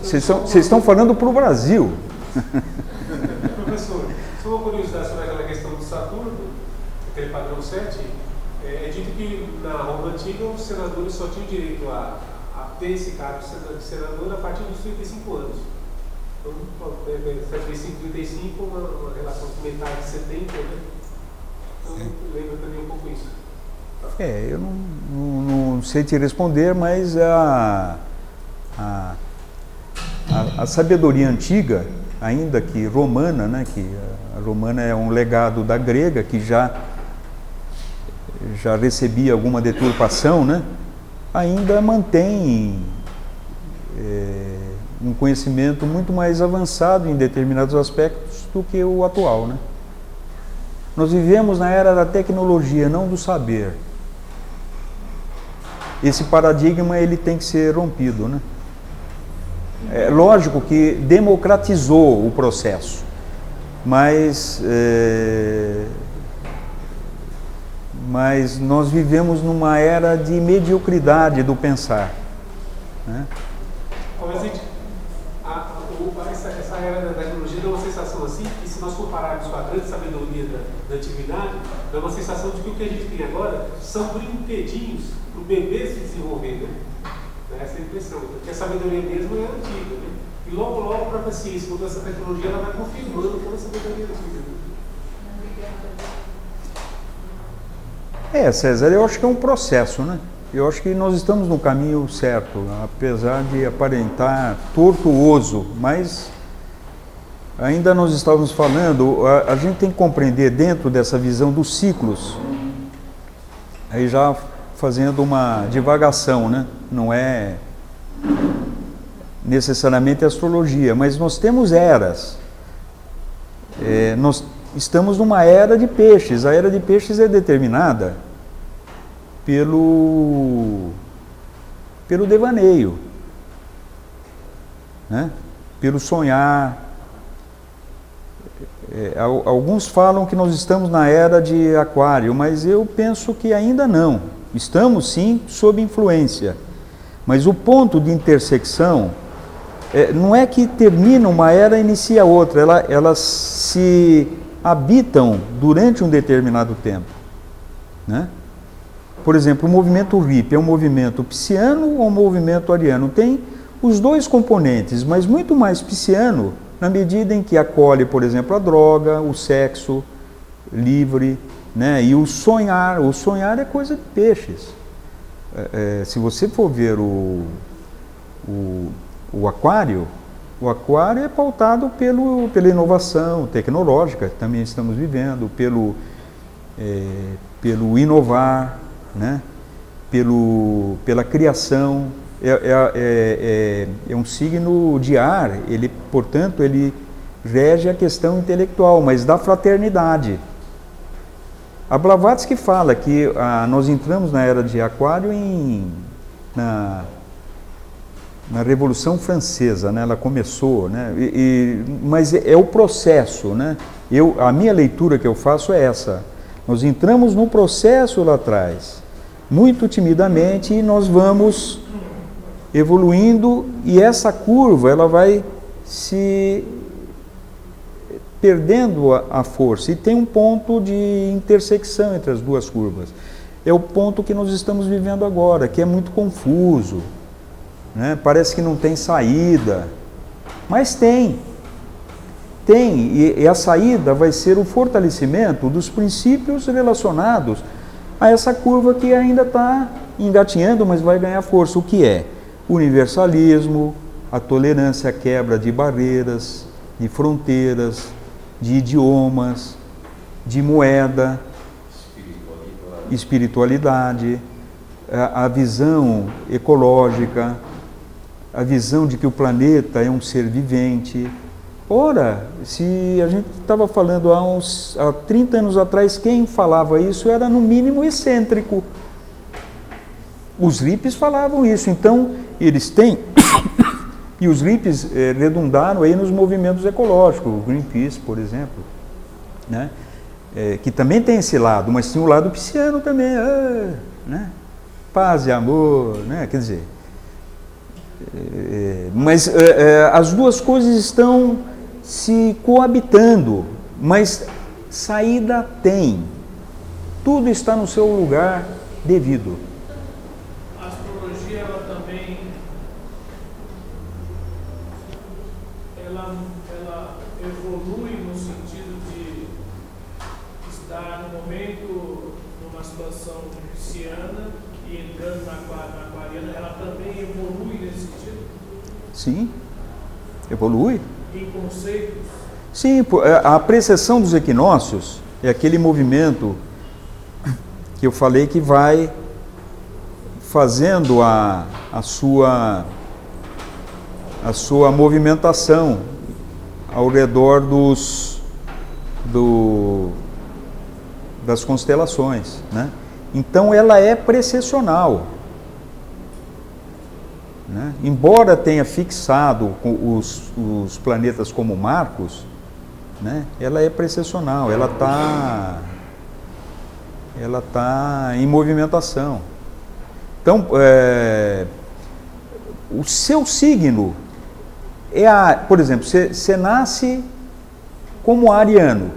Vocês estão falando para o Brasil. Professor, só uma curiosidade sobre aquela questão do Saturno, aquele padrão 7. É dito que na Roma Antiga os senadores só tinham direito a ter esse cargo de senador a partir dos 35 anos. Então, 35, uma relação com metade de 70, né? Então, lembra também um pouco isso. Eu não sei te responder, mas a sabedoria antiga, ainda que romana, né, que a romana é um legado da grega, que já recebia alguma deturpação, né, ainda mantém um conhecimento muito mais avançado em determinados aspectos do que o atual, né? Nós vivemos na era da tecnologia, não do saber. Esse paradigma ele tem que ser rompido, né? É lógico que democratizou o processo, mas nós vivemos numa era de mediocridade do pensar, né? O essa era da tecnologia dá uma sensação assim, que se nós compararmos com a grande sabedoria da antiguidade, dá uma sensação de que o que a gente tem agora são brinquedinhos para o bebê se desenvolver, né? Essa é a impressão, porque a sabedoria mesmo é antiga, né? E logo para a ciência, com essa tecnologia, ela vai confirmando toda a sabedoria antiga. César, eu acho que é um processo, né? Eu acho que nós estamos no caminho certo, apesar de aparentar tortuoso, mas ainda nós estávamos falando, a gente tem que compreender dentro dessa visão dos ciclos, aí já fazendo uma divagação, né? Não é necessariamente astrologia, mas nós temos eras. Nós estamos numa era de peixes. A era de peixes é determinada pelo devaneio, né? Pelo sonhar. Alguns falam que nós estamos na era de Aquário, mas eu penso que ainda não. Estamos sim sob influência, mas o ponto de intersecção não é que termina uma era e inicia outra, elas se habitam durante um determinado tempo, né? Por exemplo, o movimento hippie é um movimento pisciano ou um movimento ariano? Tem os dois componentes, mas muito mais pisciano na medida em que acolhe, por exemplo, a droga, o sexo livre, né? E o sonhar é coisa de peixes. Se você for ver o aquário, o aquário é pautado pela inovação tecnológica que também estamos vivendo, pelo inovar, né? Pela criação. É um signo de ar, portanto, ele rege a questão intelectual, mas da fraternidade. A Blavatsky fala que nós entramos na era de Aquário na Revolução Francesa, né? Ela começou, né? Mas é o processo, né? A minha leitura que eu faço é essa. Nós entramos no processo lá atrás, muito timidamente, e nós vamos evoluindo, e essa curva ela vai se perdendo a força, e tem um ponto de intersecção entre as duas curvas. É o ponto que nós estamos vivendo agora, que é muito confuso, né? Parece que não tem saída, mas tem, e a saída vai ser o fortalecimento dos princípios relacionados a essa curva que ainda está engatinhando, mas vai ganhar força. O que é? Universalismo, a tolerância à quebra de barreiras, de fronteiras, de idiomas, de moeda, espiritualidade, a visão ecológica, a visão de que o planeta é um ser vivente. Ora, se a gente estava falando há 30 anos atrás, quem falava isso era no mínimo excêntrico. Os hippies falavam isso, então eles têm, e os hippies redundaram aí nos movimentos ecológicos, o Greenpeace, por exemplo, né? Que também tem esse lado, mas tem o lado pisciano também, né? Paz e amor, né? Quer dizer, mas as duas coisas estão se coabitando, mas saída tem, tudo está no seu lugar devido. A astrologia, ela também ela evolui no sentido de estar no momento numa situação pisciana e entrando na aquariana, ela também evolui nesse sentido? Sim, evolui. Em conceitos? Sim, a precessão dos equinócios é aquele movimento que eu falei que vai fazendo a sua movimentação ao redor das constelações, né? Então ela é precessional, né? Embora tenha fixado os planetas como marcos, né? Ela é precessional, ela tá em movimentação. Então, o seu signo por exemplo, você nasce como ariano,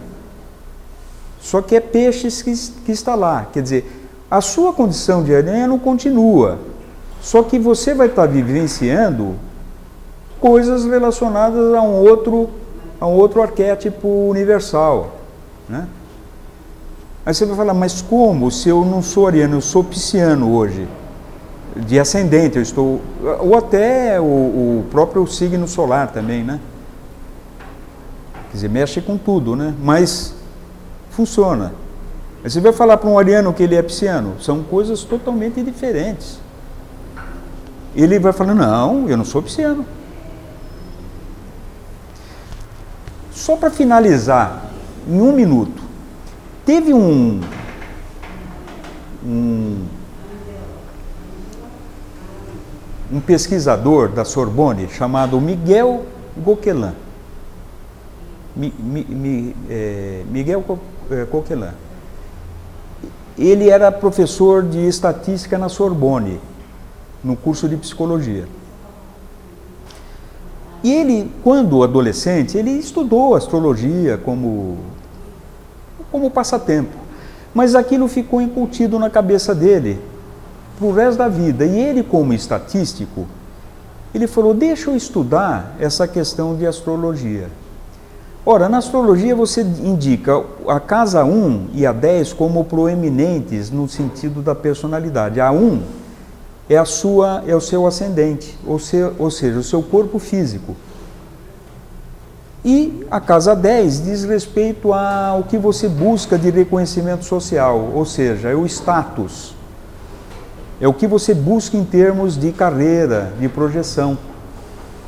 só que é peixes que está lá. Quer dizer, a sua condição de ariano continua, só que você vai estar vivenciando coisas relacionadas a um outro arquétipo universal, né? Aí você vai falar, mas como? Se eu não sou ariano, eu sou pisciano hoje, de ascendente, eu estou, ou até o próprio signo solar também, né? Quer dizer, mexe com tudo, né? Mas funciona. Aí você vai falar para um ariano que ele é pisciano, são coisas totalmente diferentes. Ele vai falar, não, eu não sou pisciano. Só para finalizar, em 1 minuto, teve um pesquisador da Sorbonne chamado Miguel Coquelin. Miguel Coquelin. Ele era professor de estatística na Sorbonne, no curso de psicologia. E ele, quando adolescente, ele estudou astrologia como passatempo. Mas aquilo ficou incutido na cabeça dele para o resto da vida. E ele, como estatístico, ele falou, deixa eu estudar essa questão de astrologia. Ora, na astrologia você indica a casa 1 e a 10 como proeminentes no sentido da personalidade. A 1 é o seu ascendente, ou seja, o seu corpo físico. E a casa 10 diz respeito ao que você busca de reconhecimento social, ou seja, é o status. É o que você busca em termos de carreira, de projeção.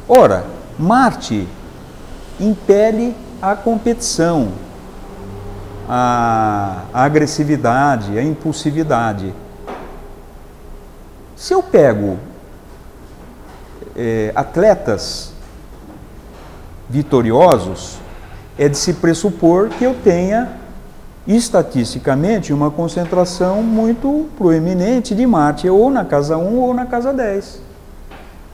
Ora, Marte impele a competição, a agressividade, a impulsividade. Se eu pego atletas vitoriosos, é de se pressupor que eu tenha, estatisticamente, uma concentração muito proeminente de Marte, ou na casa 1 ou na casa 10.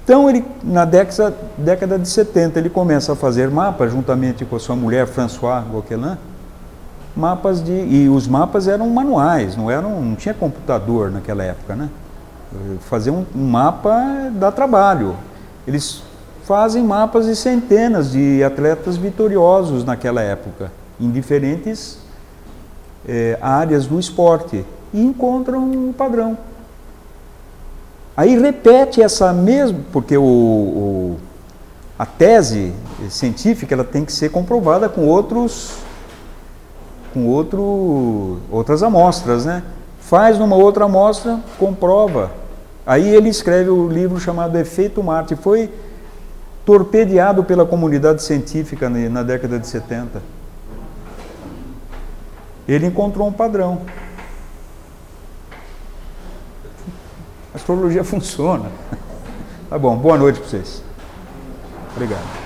Então, ele, na década de 70, ele começa a fazer mapas, juntamente com a sua mulher, Françoise Coquelin, e os mapas eram manuais, não tinha computador naquela época, né? Fazer um mapa dá trabalho. Eles fazem mapas de centenas de atletas vitoriosos naquela época, em diferentes áreas do esporte, e encontram um padrão. Aí repete essa mesma, porque a tese científica ela tem que ser comprovada com outras amostras, né? Faz numa outra amostra, comprova. Aí ele escreve o livro chamado Efeito Marte. Foi torpedeado pela comunidade científica na década de 70. Ele encontrou um padrão. A astrologia funciona. Tá bom, boa noite para vocês. Obrigado.